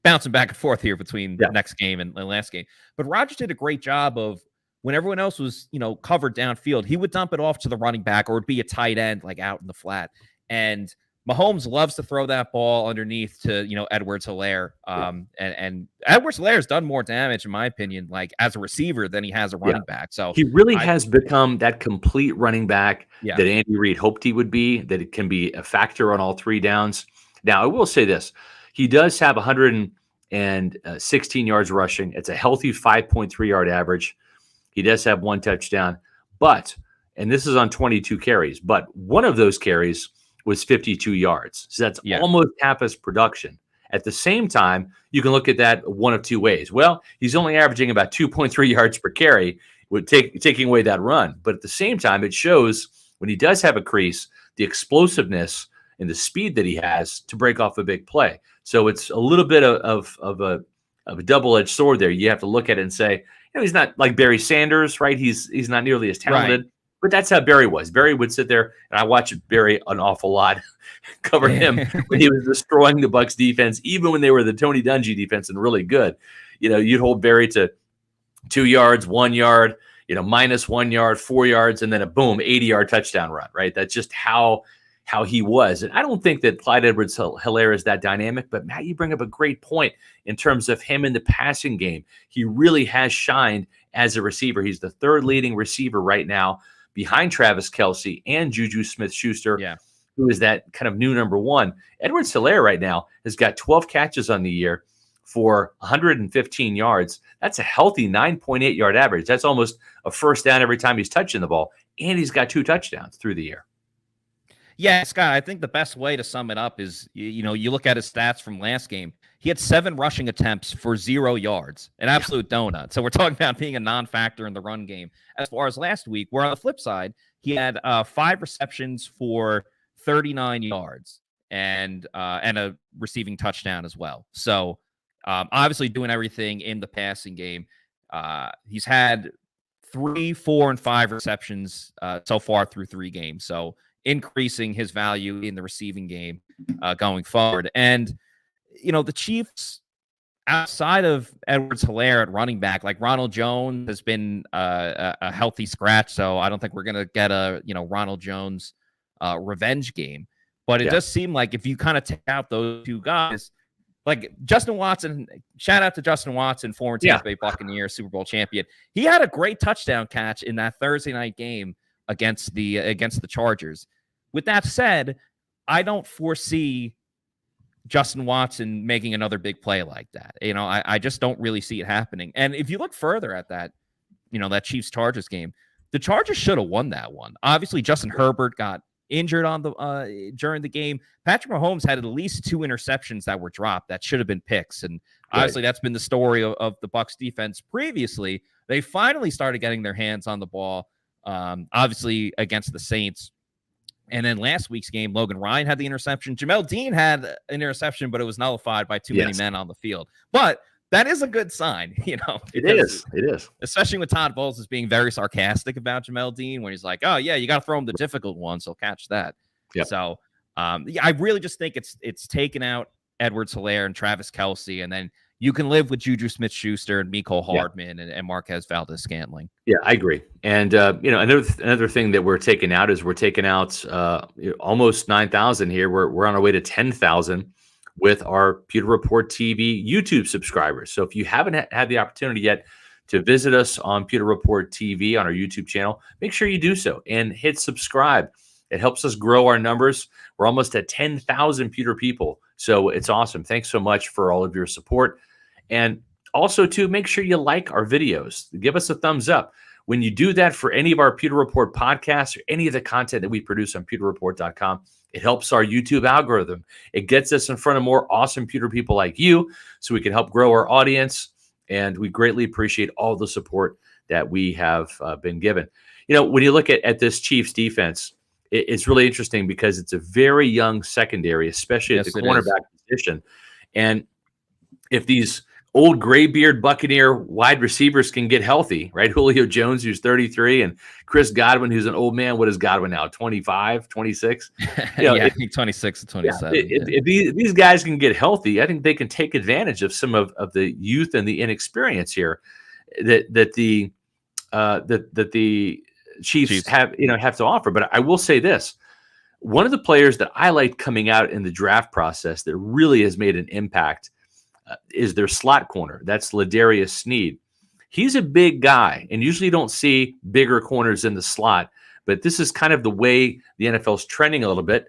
bouncing back and forth here between the next game and the last game, but Rodgers did a great job of, when everyone else was, covered downfield, he would dump it off to the running back, or it'd be a tight end, like out in the flat. And Mahomes loves to throw that ball underneath to, Edwards-Helaire. And Edwards-Helaire has done more damage, in my opinion, like as a receiver than he has a running back. So he really has become that complete running back that Andy Reid hoped he would be, that it can be a factor on all three downs. Now, I will say this. He does have 116 yards rushing. It's a healthy 5.3 yard average. He does have one touchdown, and this is on 22 carries, but one of those carries was 52 yards. So that's almost half his production. At the same time, you can look at that one of two ways. Well, he's only averaging about 2.3 yards per carry, with taking away that run. But at the same time, it shows when he does have a crease, the explosiveness and the speed that he has to break off a big play. So it's a little bit of a double-edged sword there. You have to look at it and say, he's not like Barry Sanders, right? He's not nearly as talented, but that's how Barry was. Barry would sit there, and I watched Barry an awful lot, cover him when he was destroying the Bucs defense, even when they were the Tony Dungy defense and really good. You'd hold Barry to 2 yards, 1 yard, minus 1 yard, 4 yards, and then a boom, 80-yard touchdown run, right? That's just how he was. And I don't think that Clyde Edwards-Helaire is that dynamic, but Matt, you bring up a great point in terms of him in the passing game. He really has shined as a receiver. He's the third leading receiver right now behind Travis Kelce and Juju Smith-Schuster, who is that kind of new number one. Edwards-Helaire right now has got 12 catches on the year for 115 yards. That's a healthy 9.8 yard average. That's almost a first down every time he's touching the ball. And he's got 2 touchdowns through the year. Yeah, Scott, I think the best way to sum it up is, you look at his stats from last game. He had 7 rushing attempts for 0 yards, an absolute donut. So we're talking about being a non-factor in the run game. As far as last week, where on the flip side, he had 5 receptions for 39 yards and a receiving touchdown as well. So obviously doing everything in the passing game. He's had 3, 4, and 5 receptions so far through 3 games. So increasing his value in the receiving game going forward. And, the Chiefs, outside of Edwards-Helaire at running back, like Ronald Jones has been a healthy scratch. So I don't think we're going to get a, Ronald Jones revenge game. But it does seem like if you kind of take out those two guys, like Justin Watson, shout out to Justin Watson, former Tampa Bay Buccaneers Super Bowl champion. He had a great touchdown catch in that Thursday night game against the Chargers. With that said, I don't foresee Justin Watson making another big play like that. I just don't really see it happening. And if you look further at that, that Chiefs-Chargers game, the Chargers should have won that one. Obviously, Justin Herbert got injured on the during the game. Patrick Mahomes had at least 2 interceptions that were dropped that should have been picks. And obviously that's been the story of the Bucs defense previously. They finally started getting their hands on the ball, obviously against the Saints. And then last week's game, Logan Ryan had the interception. Jamel Dean had an interception, but it was nullified by too many men on the field. But that is a good sign, It is. Especially when Todd Bowles is being very sarcastic about Jamel Dean, when he's like, "Oh yeah, you got to throw him the difficult ones. He'll catch that." Yep. So, I really just think it's taken out Edwards-Helaire and Travis Kelce, and then you can live with Juju Smith-Schuster and Mecole Hardman and Marquez Valdez-Scantling. Yeah, I agree. And another thing that we're taking out is almost 9,000 here. We're on our way to 10,000. With our Pewter Report TV YouTube subscribers. So if you haven't had the opportunity yet to visit us on Pewter Report TV on our YouTube channel, make sure you do so and hit subscribe. It helps us grow our numbers. We're almost at 10,000 Pewter people. So it's awesome. Thanks so much for all of your support. And also, too, make sure you like our videos. Give us a thumbs up. When you do that for any of our Pewter Report podcasts or any of the content that we produce on pewterreport.com, it helps our YouTube algorithm. It gets us in front of more awesome Pewter people like you so we can help grow our audience. And we greatly appreciate all the support that we have been given. When you look at this Chiefs defense, it's really interesting because it's a very young secondary, especially at the cornerback position. And if these old graybeard Buccaneer wide receivers can get healthy, right? Julio Jones, who's 33, and Chris Godwin, who's an old man. What is Godwin now? 25, 26? I think 26 to 27. If these guys can get healthy, I think they can take advantage of some of the youth and the inexperience here that the Chiefs have to offer. But I will say this. One of the players that I liked coming out in the draft process that really has made an impact is their slot corner. That's Ladarius Snead. He's a big guy, and usually you don't see bigger corners in the slot, but this is kind of the way the NFL is trending a little bit.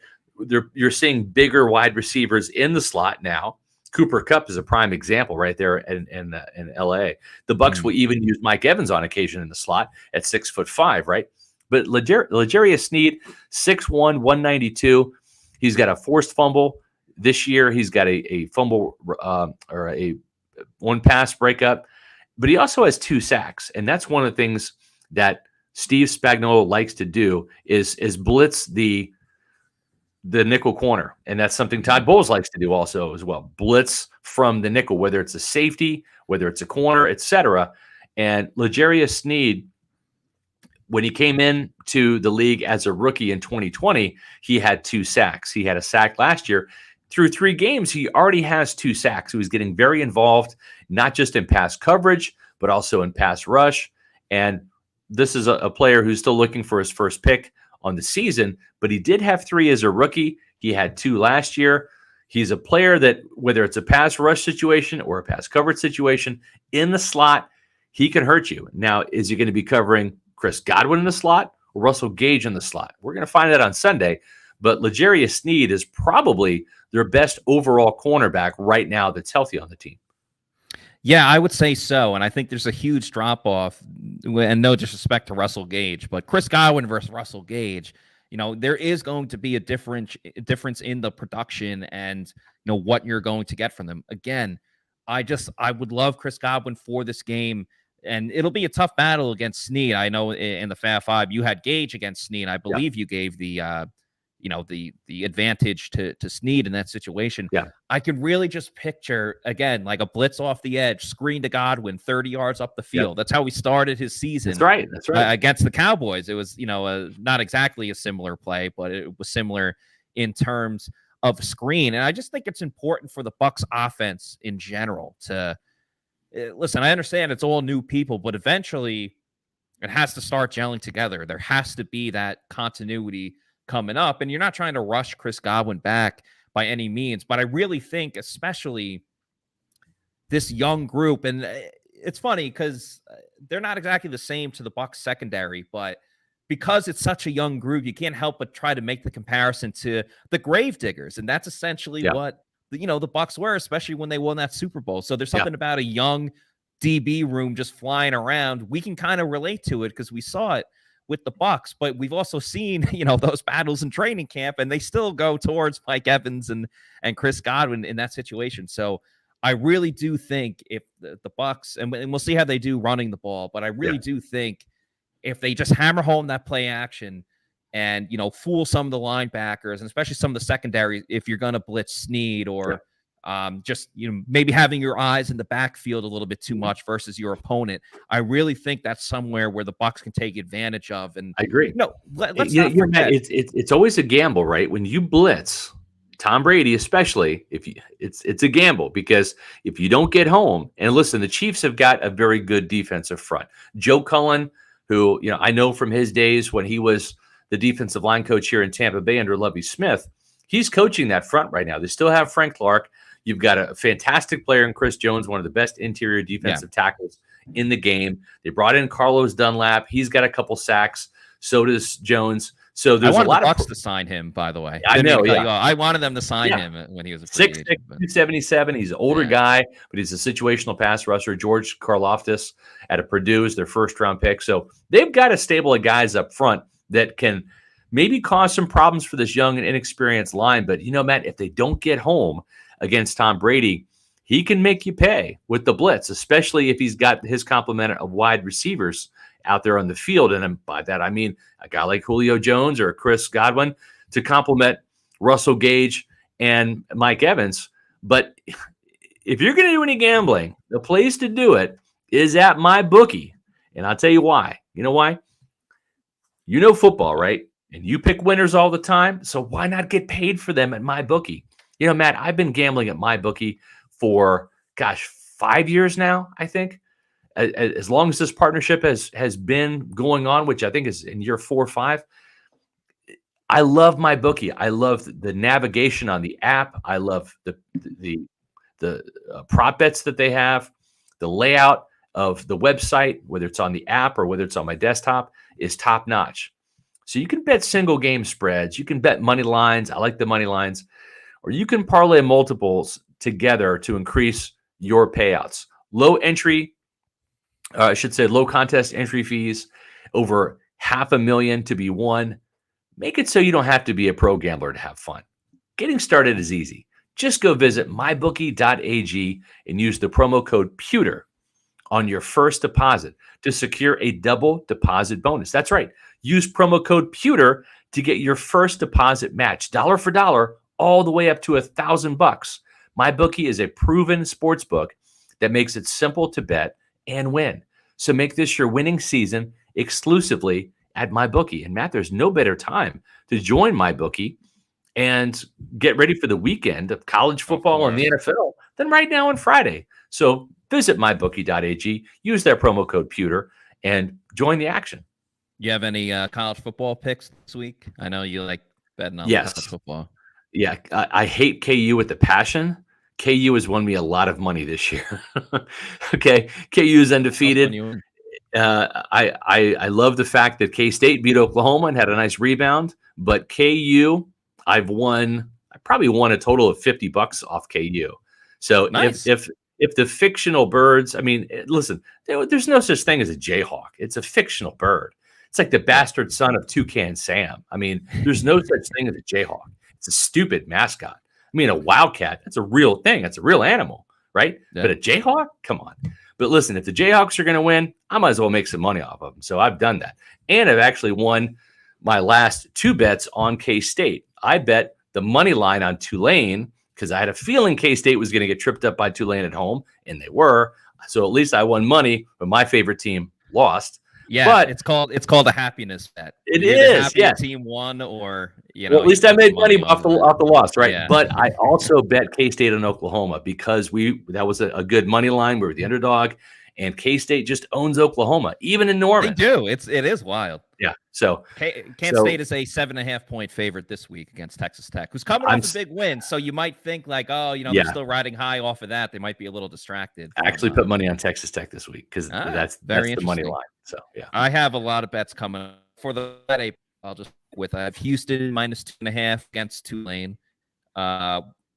You're seeing bigger wide receivers in the slot now. Cooper Kupp is a prime example right there in LA. The Bucs will even use Mike Evans on occasion in the slot at 6'5", right? But Ladarius Snead, 6'1", 192. He's got a forced fumble. This year, he's got a fumble or a one pass breakup, but he also has 2 sacks. And that's one of the things that Steve Spagnuolo likes to do is blitz the nickel corner. And that's something Todd Bowles likes to do also as well. Blitz from the nickel, whether it's a safety, whether it's a corner, etc. And Ladarius Snead, when he came in to the league as a rookie in 2020, he had 2 sacks. He had a sack last year. Through 3 games, he already has 2 sacks. He was getting very involved, not just in pass coverage, but also in pass rush. And this is a player who's still looking for his first pick on the season, but he did have 3 as a rookie. He had 2 last year. He's a player that, whether it's a pass rush situation or a pass coverage situation, in the slot, he can hurt you. Now, is he going to be covering Chris Godwin in the slot or Russell Gage in the slot? We're going to find that on Sunday. But Ladarius Snead is probably their best overall cornerback right now that's healthy on the team. Yeah, I would say so. And I think there's a huge drop-off, and no disrespect to Russell Gage, but Chris Godwin versus Russell Gage, there is going to be a difference in the production and, what you're going to get from them. Again, I would love Chris Godwin for this game, and it'll be a tough battle against Snead. I know in the Fab Five, you had Gage against Snead. I believe you gave the advantage to Snead in that situation. Yeah. I can really just picture, again, like a blitz off the edge, screen to Godwin, 30 yards up the field. That's how we started his season. That's right. Against the Cowboys. It was, not exactly a similar play, but it was similar in terms of screen. And I just think it's important for the Bucs offense in general to listen. I understand it's all new people, but eventually it has to start gelling together. There has to be that continuity coming up. And you're not trying to rush Chris Godwin back by any means. But I really think, especially this young group, and it's funny because they're not exactly the same to the Bucs secondary, but because it's such a young group, you can't help but try to make the comparison to the Gravediggers. And that's essentially what, the Bucs were, especially when they won that Super Bowl. So there's something about a young DB room just flying around. We can kind of relate to it because we saw it with the Bucs, but we've also seen, those battles in training camp, and they still go towards Mike Evans and Chris Godwin in that situation. So I really do think if the Bucs, and we'll see how they do running the ball, but I really do think if they just hammer home that play action and, fool some of the linebackers and especially some of the secondary, if you're going to blitz Snead or just, maybe having your eyes in the backfield a little bit too much versus your opponent, I really think that's somewhere where the Bucs can take advantage of. And I agree. Let's not forget. It's always a gamble, right? When you blitz Tom Brady, especially it's a gamble, because if you don't get home, and listen, the Chiefs have got a very good defensive front. Joe Cullen, who, I know from his days when he was the defensive line coach here in Tampa Bay under Lovie Smith, he's coaching that front right now. They still have Frank Clark. You've got a fantastic player in Chris Jones, one of the best interior defensive tackles in the game. They brought in Carlos Dunlap. He's got a couple sacks. So does Jones. So there's a lot of of Bucs to sign him, by the way. I know. I wanted them to sign him when he was a free agent. 6'6", 277. He's an older guy, but he's a situational pass rusher. George Karlaftis out of Purdue is their first-round pick. So they've got a stable of guys up front that can maybe cause some problems for this young and inexperienced line. But, Matt, if they don't get home against Tom Brady, he can make you pay with the blitz, especially if he's got his complement of wide receivers out there on the field. And by that, I mean a guy like Julio Jones or Chris Godwin to complement Russell Gage and Mike Evans. But if you're going to do any gambling, the place to do it is at MyBookie. And I'll tell you why. You know why? You know football, right? And you pick winners all the time. So why not get paid for them at MyBookie? Matt, I've been gambling at MyBookie for, 5 years now, I think. As long as this partnership has been going on, which I think is in year 4 or 5, I love MyBookie. I love the navigation on the app. I love the prop bets that they have. The layout of the website, whether it's on the app or whether it's on my desktop, is top notch. So you can bet single game spreads. You can bet money lines. I like the money lines. Or you can parlay multiples together to increase your payouts. Low contest entry fees, over $500,000 to be won. Make it so you don't have to be a pro gambler to have fun. Getting started is easy. Just go visit mybookie.ag and use the promo code Pewter on your first deposit to secure a double deposit bonus. That's right. Use promo code Pewter to get your first deposit matched dollar for dollar all the way up to $1,000. MyBookie is a proven sports book that makes it simple to bet and win. So make this your winning season exclusively at MyBookie. And Matt, there's no better time to join MyBookie and get ready for the weekend of college football and the NFL than right now on Friday. So visit mybookie.ag, use their promo code Pewter, and join the action. You have any college football picks this week? I know you like betting on college football. Yeah, I hate KU with a passion. KU has won me a lot of money this year. Okay, KU is undefeated. I love the fact that K-State beat Oklahoma and had a nice rebound, but KU, I probably won a total of $50 off KU. So nice. if the fictional birds, I mean, listen, there's no such thing as a Jayhawk. It's a fictional bird. It's like the bastard son of Toucan Sam. I mean, there's no such thing as a Jayhawk. It's a stupid mascot. I mean, a wildcat, that's a real thing. That's a real animal, right? Yeah. But a Jayhawk? Come on. But listen, if the Jayhawks are going to win, I might as well make some money off of them. So I've done that. And I've actually won my last 2 bets on K-State. I bet the money line on Tulane because I had a feeling K-State was going to get tripped up by Tulane at home, and they were. So at least I won money, but my favorite team lost. Yeah, but it's called a happiness bet. It is, yeah. Team won, or well, at least I made money off the loss, right? Yeah. But I also bet K-State on Oklahoma because that was a good money line. We were the underdog, and K-State just owns Oklahoma, even in Norman. They do. It is wild. Yeah. So Kansas State is a 7.5-point favorite this week against Texas Tech, who's coming off a big win. So you might think like, oh, they're still riding high off of that. They might be a little distracted. I actually put money on Texas Tech this week because that's the money line. So yeah, I have a lot of bets coming for the bet. I'll just I have Houston -2.5 against Tulane.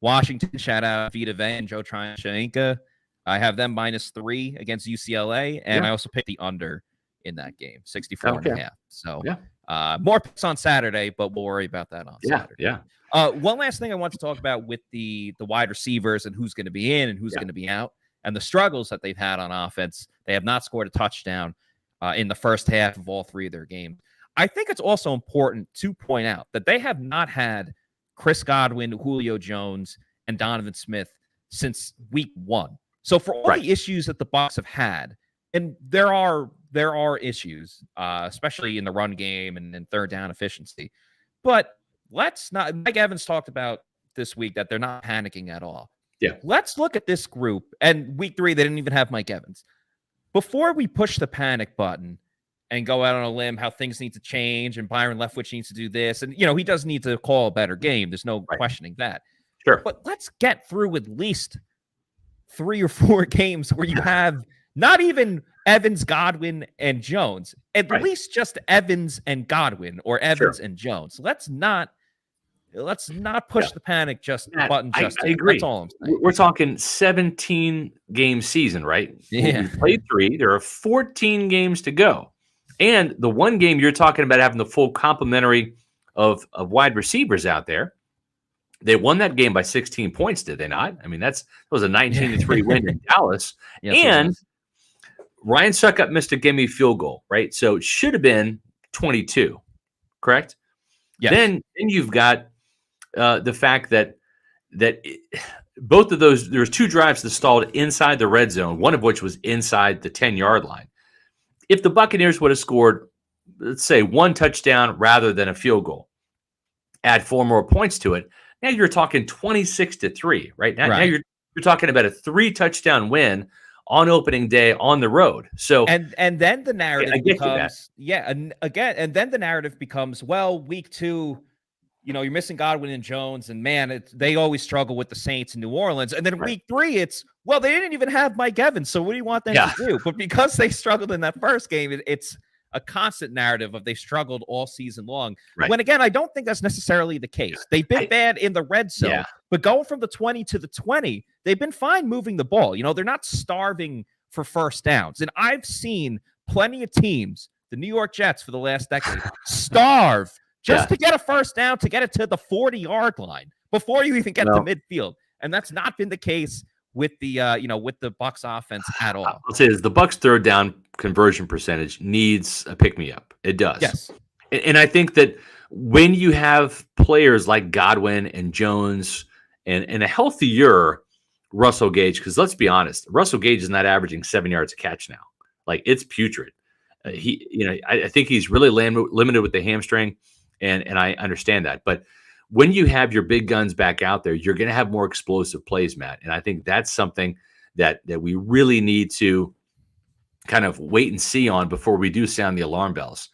Washington, shout out Vita and Joe Tryon-Shoyinka. I have them -3 against UCLA, and I also picked the under in that game, 64.5. So more picks on Saturday, but we'll worry about that on Saturday. Yeah. One last thing I want to talk about with the wide receivers and who's going to be in and who's going to be out, and the struggles that they've had on offense. They have not scored a touchdown in the first half of all 3 of their games. I think it's also important to point out that they have not had Chris Godwin, Julio Jones, and Donovan Smith since week 1. So for all the issues that the Bucs have had, and there are issues, especially in the run game and third down efficiency, but let's not. Mike Evans talked about this week that they're not panicking at all. Yeah. Let's look at this group. And week 3, they didn't even have Mike Evans. Before we push the panic button and go out on a limb how things need to change and Byron Leftwich needs to do this, and he does need to call a better game. There's no questioning that. Sure. But let's get through at least 3 or 4 games where you have not even Evans, Godwin, and Jones, at least just Evans and Godwin or Evans and Jones. Let's not push the panic button. I agree. That's all I'm saying. We're talking 17-game season, right? Yeah. We played 3. There are 14 games to go. And the one game you're talking about having the full complementary of wide receivers out there. They won that game by 16 points, did they not? I mean, that was a 19-3 win in Dallas. And Ryan Suckup missed a gimme field goal, right? So it should have been 22, correct? Yes. Then you've got the fact that both of those, there was 2 drives that stalled inside the red zone, one of which was inside the 10-yard line. If the Buccaneers would have scored, let's say, 1 touchdown rather than a field goal, add 4 more points to it, now you're talking 26-3, right? Now you're talking about a 3-touchdown win on opening day on the road. So and then the narrative becomes then the narrative becomes, well, week 2, you're missing Godwin and Jones, and man, they always struggle with the Saints in New Orleans. And then week 3, it's, well, they didn't even have Mike Evans, so what do you want them to do? But because they struggled in that first game, it's a constant narrative of they struggled all season long. Right. When again, I don't think that's necessarily the case. They've been bad in the red zone, but going from the 20 to the 20, they've been fine moving the ball. They're not starving for first downs. And I've seen plenty of teams, the New York Jets for the last decade, starve just to get a first down, to get it to the 40-yard line before you even get to midfield. And that's not been the case with the with the Bucs offense at all. I'll say this, the Bucs third down conversion percentage needs a pick-me-up. It does. Yes. And I think that when you have players like Godwin and Jones and a healthier Russell Gage, because let's be honest, Russell Gage is not averaging 7 yards a catch now. Like, it's putrid. I think he's really limited with the hamstring, and I understand that. But when you have your big guns back out there, you're going to have more explosive plays, Matt. And I think that's something that we really need to kind of wait and see on before we do sound the alarm bells.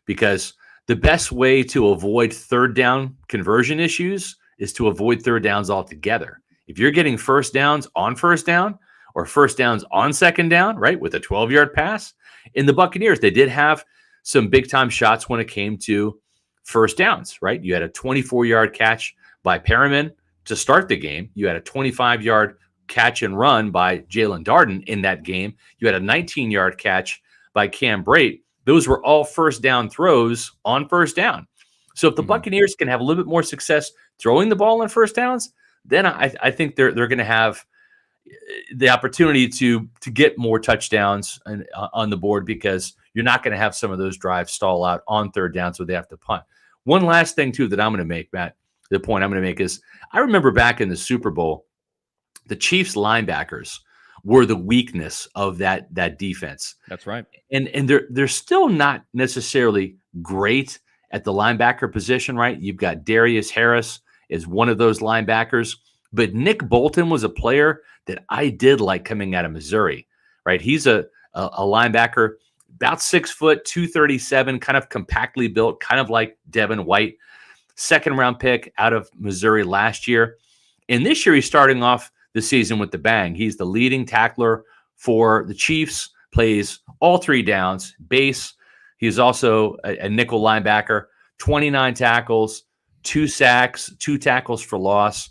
Because the best way to avoid third down conversion issues is to avoid third downs altogether. If you're getting first downs on first down or first downs on second down, right, with a 12-yard pass, in the Buccaneers, they did have some big-time shots when it came to first downs, right? You had a 24-yard catch by Perriman to start the game. You had a 25-yard catch and run by Jalen Darden in that game. You had a 19-yard catch by Cam Brate. Those were all first down throws on first down. So if the Buccaneers can have a little bit more success throwing the ball on first downs, then I think they're going to have the opportunity to get more touchdowns on the board, because you're not going to have some of those drives stall out on third downs where they have to punt. One last thing, too, that I'm going to make, Matt, the point I'm going to make is I remember back in the Super Bowl, the Chiefs linebackers were the weakness of that defense. That's right. And they're still not necessarily great at the linebacker position, right? You've got Darius Harris is one of those linebackers, but Nick Bolton was a player that I did like coming out of Missouri, right? He's a linebacker about 6 foot, 237, kind of compactly built, kind of like Devin White. Second round pick out of Missouri last year. And this year he's starting off the season with the bang. He's the leading tackler for the Chiefs, plays all 3 downs, base. He's also a nickel linebacker, 29 tackles, 2 sacks, 2 tackles for loss.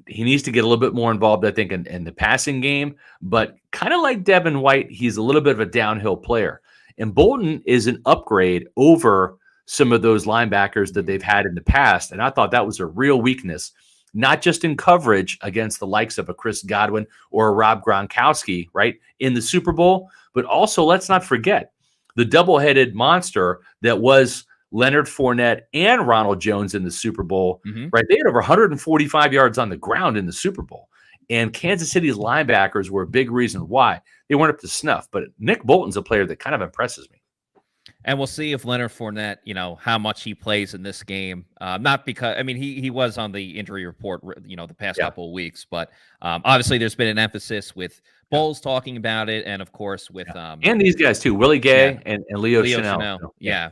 He needs to get a little bit more involved, I think, in the passing game. But kind of like Devin White, he's a little bit of a downhill player. And Bolton is an upgrade over some of those linebackers that they've had in the past. And I thought that was a real weakness, not just in coverage against the likes of a Chris Godwin or a Rob Gronkowski, right, in the Super Bowl, but also let's not forget the double-headed monster that was Leonard Fournette and Ronald Jones in the Super Bowl, right? They had over 145 yards on the ground in the Super Bowl. And Kansas City's linebackers were a big reason why they weren't up to snuff. But Nick Bolton's a player that kind of impresses me. And we'll see if Leonard Fournette, how much he plays in this game. Not because, he was on the injury report, the past couple of weeks. But obviously there's been an emphasis with Bowles talking about it. And, of course, with and these guys, too, Willie Gay and Leo Chenal. So, yeah.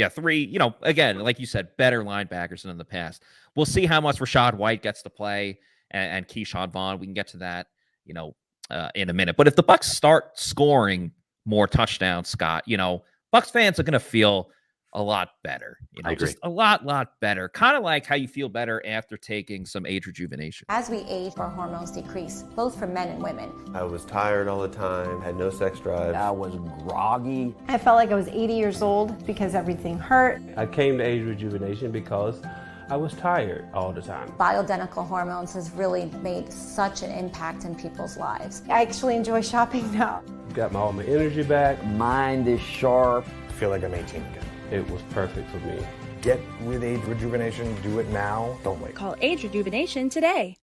3, again, like you said, better linebackers than in the past. We'll see how much Rachaad White gets to play and Keyshawn Vaughn. We can get to that, in a minute. But if the Bucs start scoring more touchdowns, Scott, Bucs fans are going to feel a lot better. I agree. Just a lot better. Kind of like how you feel better after taking some age rejuvenation. As we age, our hormones decrease, both for men and women. I was tired all the time, had no sex drive. I was groggy. I felt like I was 80 years old because everything hurt. I came to age rejuvenation because I was tired all the time. Bioidentical hormones has really made such an impact in people's lives. I actually enjoy shopping now. Got all my energy back. Mind is sharp. I feel like I'm 18 again. It was perfect for me. Get with age rejuvenation. Do it now. Don't wait. Call Age Rejuvenation today.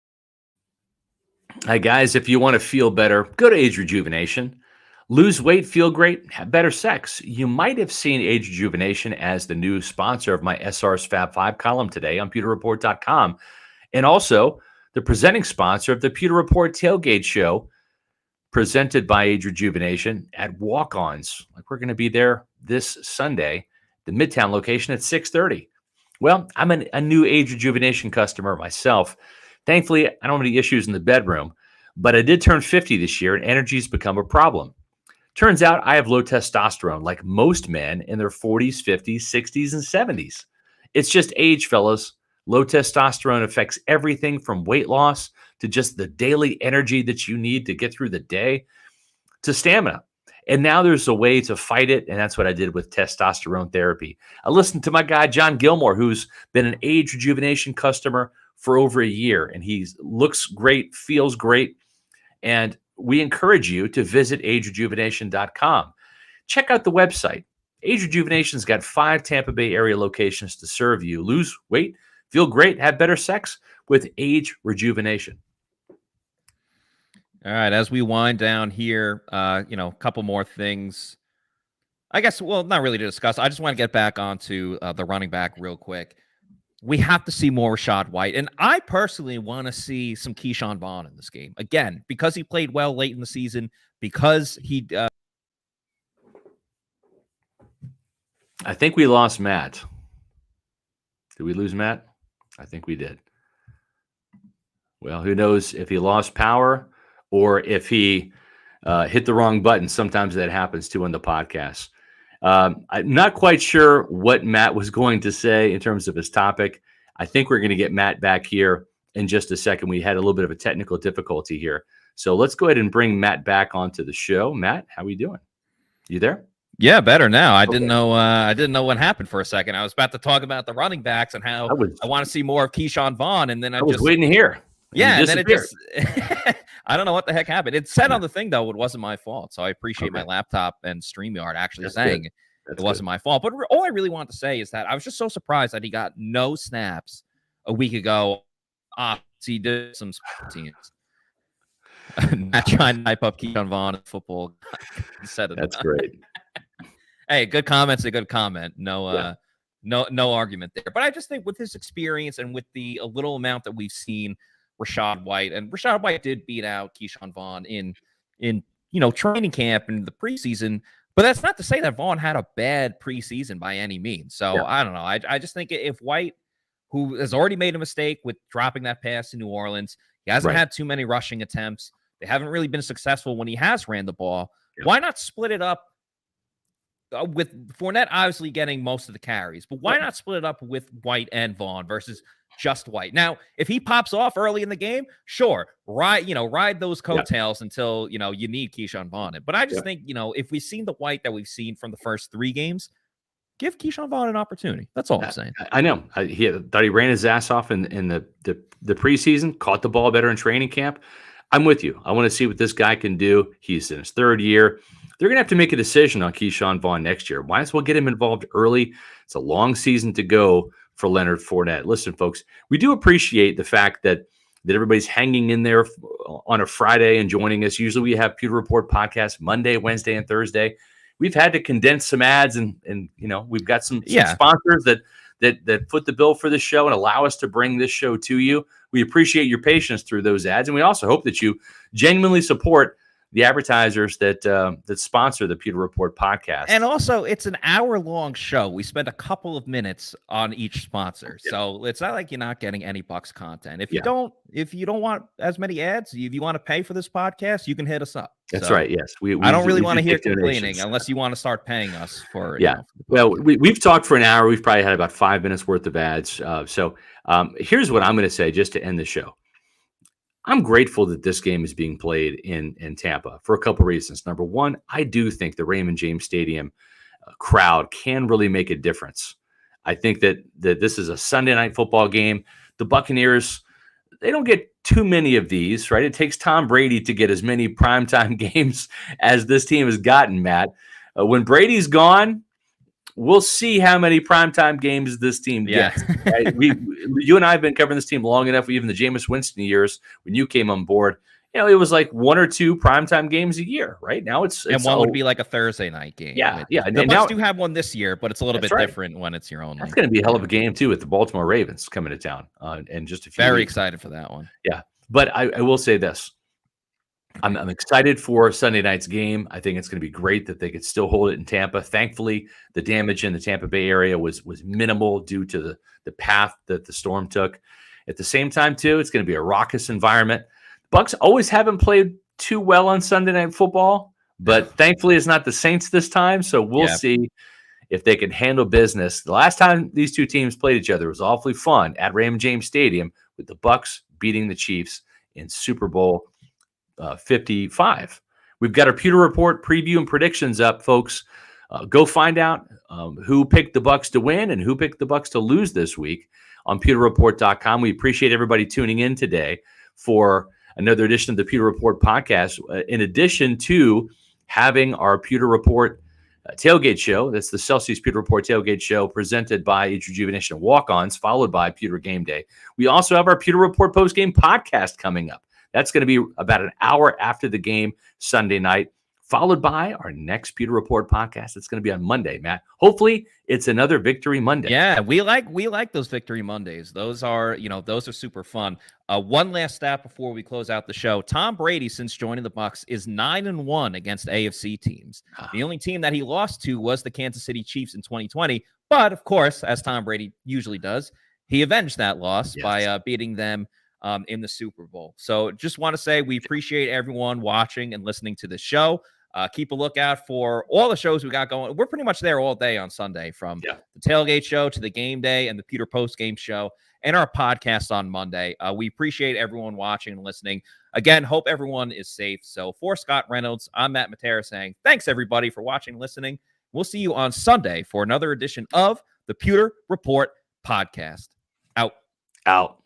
Hi, guys. If you want to feel better, go to Age Rejuvenation. Lose weight, feel great, have better sex. You might have seen Age Rejuvenation as the new sponsor of my SR's Fab 5 column today on PewterReport.com. And also the presenting sponsor of the Pewter Report Tailgate Show, presented by Age Rejuvenation at Walk-Ons. Like we're going to be there this Sunday, the Midtown location at 6:30. Well, I'm a new Age Rejuvenation customer myself. Thankfully, I don't have any issues in the bedroom, but I did turn 50 this year and energy's become a problem. Turns out I have low testosterone like most men in their 40s, 50s, 60s, and 70s. It's just age, fellas. Low testosterone affects everything from weight loss to just the daily energy that you need to get through the day to stamina. And now there's a way to fight it, and that's what I did with testosterone therapy. I listened to my guy, John Gilmore, who's been an Age Rejuvenation customer for over a year, and he looks great, feels great, and we encourage you to visit agerejuvenation.com. Check out the website. Age Rejuvenation's got 5 Tampa Bay area locations to serve you. Lose weight, feel great, have better sex with Age Rejuvenation. All right, as we wind down here, a couple more things. I guess, well, not really to discuss. I just want to get back onto the running back real quick. We have to see more Rachaad White, and I personally want to see some Keyshawn Vaughn in this game. Again, because he played well late in the season, because he... I think we lost Matt. Did we lose Matt? I think we did. Well, who knows if he lost power or if he hit the wrong button. Sometimes that happens too on the podcast. I'm not quite sure what Matt was going to say in terms of his topic. I think we're going to get Matt back here in just a second. We had a little bit of a technical difficulty here. So let's go ahead and bring Matt back onto the show. Matt, how are we doing? You there? Yeah, better now. I didn't know what happened for a second. I was about to talk about the running backs and how I want to see more of Keyshawn Vaughn, and then I was waiting to hear. Yeah, and then it just I don't know what the heck happened. It said on the thing though it wasn't my fault. So I appreciate my laptop and StreamYard actually saying it wasn't my fault. But all I really want to say is that I was just so surprised that he got no snaps a week ago. He did some teams. Not trying to hype up Keyshawn Vaughn in football. That's great. Hey, good comment's a good comment. No argument there. But I just think with his experience and with the little amount that we've seen Rachaad White, and Rachaad White did beat out Keyshawn Vaughn in training camp and the preseason. But that's not to say that Vaughn had a bad preseason by any means. So I don't know. I just think if White, who has already made a mistake with dropping that pass to New Orleans, he hasn't had too many rushing attempts. They haven't really been successful when he has ran the ball. Why not split it up with Fournette obviously getting most of the carries, but why not split it up with White and Vaughn versus just White? Now, if he pops off early in the game, sure, ride those coattails until, you need Keyshawn Vaughn. But I just think, if we've seen the White that we've seen from the first 3 games, give Keyshawn Vaughn an opportunity. That's all I'm saying. I know. He thought he ran his ass off in the preseason, caught the ball better in training camp. I'm with you. I want to see what this guy can do. He's in his 3rd year. They're going to have to make a decision on Keyshawn Vaughn next year. Might as well get him involved early. It's a long season to go for Leonard Fournette. Listen, folks, we do appreciate the fact that everybody's hanging in there on a Friday and joining us. Usually we have Pewter Report podcast Monday, Wednesday, and Thursday. We've had to condense some ads and we've got some sponsors that foot the bill for this show and allow us to bring this show to you. We appreciate your patience through those ads, and we also hope that you genuinely support the advertisers that sponsor the Pewter Report podcast. And also, it's an hour-long show. We spend a couple of minutes on each sponsor, so it's not like you're not getting any Bucs content. If you don't want as many ads, if you want to pay for this podcast, you can hit us up. That's right. Yes, I don't really want to hear complaining unless you want to start paying us for. Well, we've talked for an hour. We've probably had about 5 minutes worth of ads. So here's what I'm going to say just to end the show. I'm grateful that this game is being played in Tampa for a couple of reasons. Number one, I do think the Raymond James Stadium crowd can really make a difference. I think that this is a Sunday night football game. The Buccaneers, they don't get too many of these, right? It takes Tom Brady to get as many primetime games as this team has gotten, Matt. When Brady's gone, we'll see how many primetime games this team gets. Right? You and I have been covering this team long enough, even the Jameis Winston years when you came on board. It was like 1 or 2 primetime games a year. Right now, it's one would be like a Thursday night game. Yeah. The Bucs do have one this year, but it's a little bit different when it's your own. That's going to be a hell of a game too, with the Baltimore Ravens coming to town and just a few. Very weeks. Excited for that one. Yeah, but I will say this. I'm excited for Sunday night's game. I think it's going to be great that they could still hold it in Tampa. Thankfully, the damage in the Tampa Bay area was minimal due to the path that the storm took. At the same time, too, it's going to be a raucous environment. Bucs always haven't played too well on Sunday Night Football, but thankfully it's not the Saints this time, so we'll see if they can handle business. The last time these two teams played each other was awfully fun at Raymond James Stadium with the Bucs beating the Chiefs in Super Bowl 55. We've got our Pewter Report preview and predictions up, folks. Go find out who picked the Bucs to win and who picked the Bucs to lose this week on pewterreport.com. We appreciate everybody tuning in today for another edition of the Pewter Report podcast. In addition to having our Pewter Report tailgate show, that's the Celsius Pewter Report tailgate show presented by Age Rejuvenation and Walk-Ons, followed by Pewter Game Day. We also have our Pewter Report postgame podcast coming up. That's going to be about an hour after the game Sunday night, followed by our next Pewter Report podcast. It's going to be on Monday, Matt. Hopefully, it's another Victory Monday. Yeah, we like those Victory Mondays. Those are super fun. One last stat before we close out the show. Tom Brady, since joining the Bucs, is 9-1 against AFC teams. The only team that he lost to was the Kansas City Chiefs in 2020. But of course, as Tom Brady usually does, he avenged that loss by beating them in the Super Bowl. So just want to say we appreciate everyone watching and listening to this show. Keep a lookout for all the shows we got going. We're pretty much there all day on Sunday, from the tailgate show to the game day and the Pewter post game show and our podcast on Monday. We appreciate everyone watching and listening. Again, hope everyone is safe. So for Scott Reynolds, I'm Matt Matera saying thanks everybody for watching and listening. We'll see you on Sunday for another edition of the Pewter Report podcast. Out.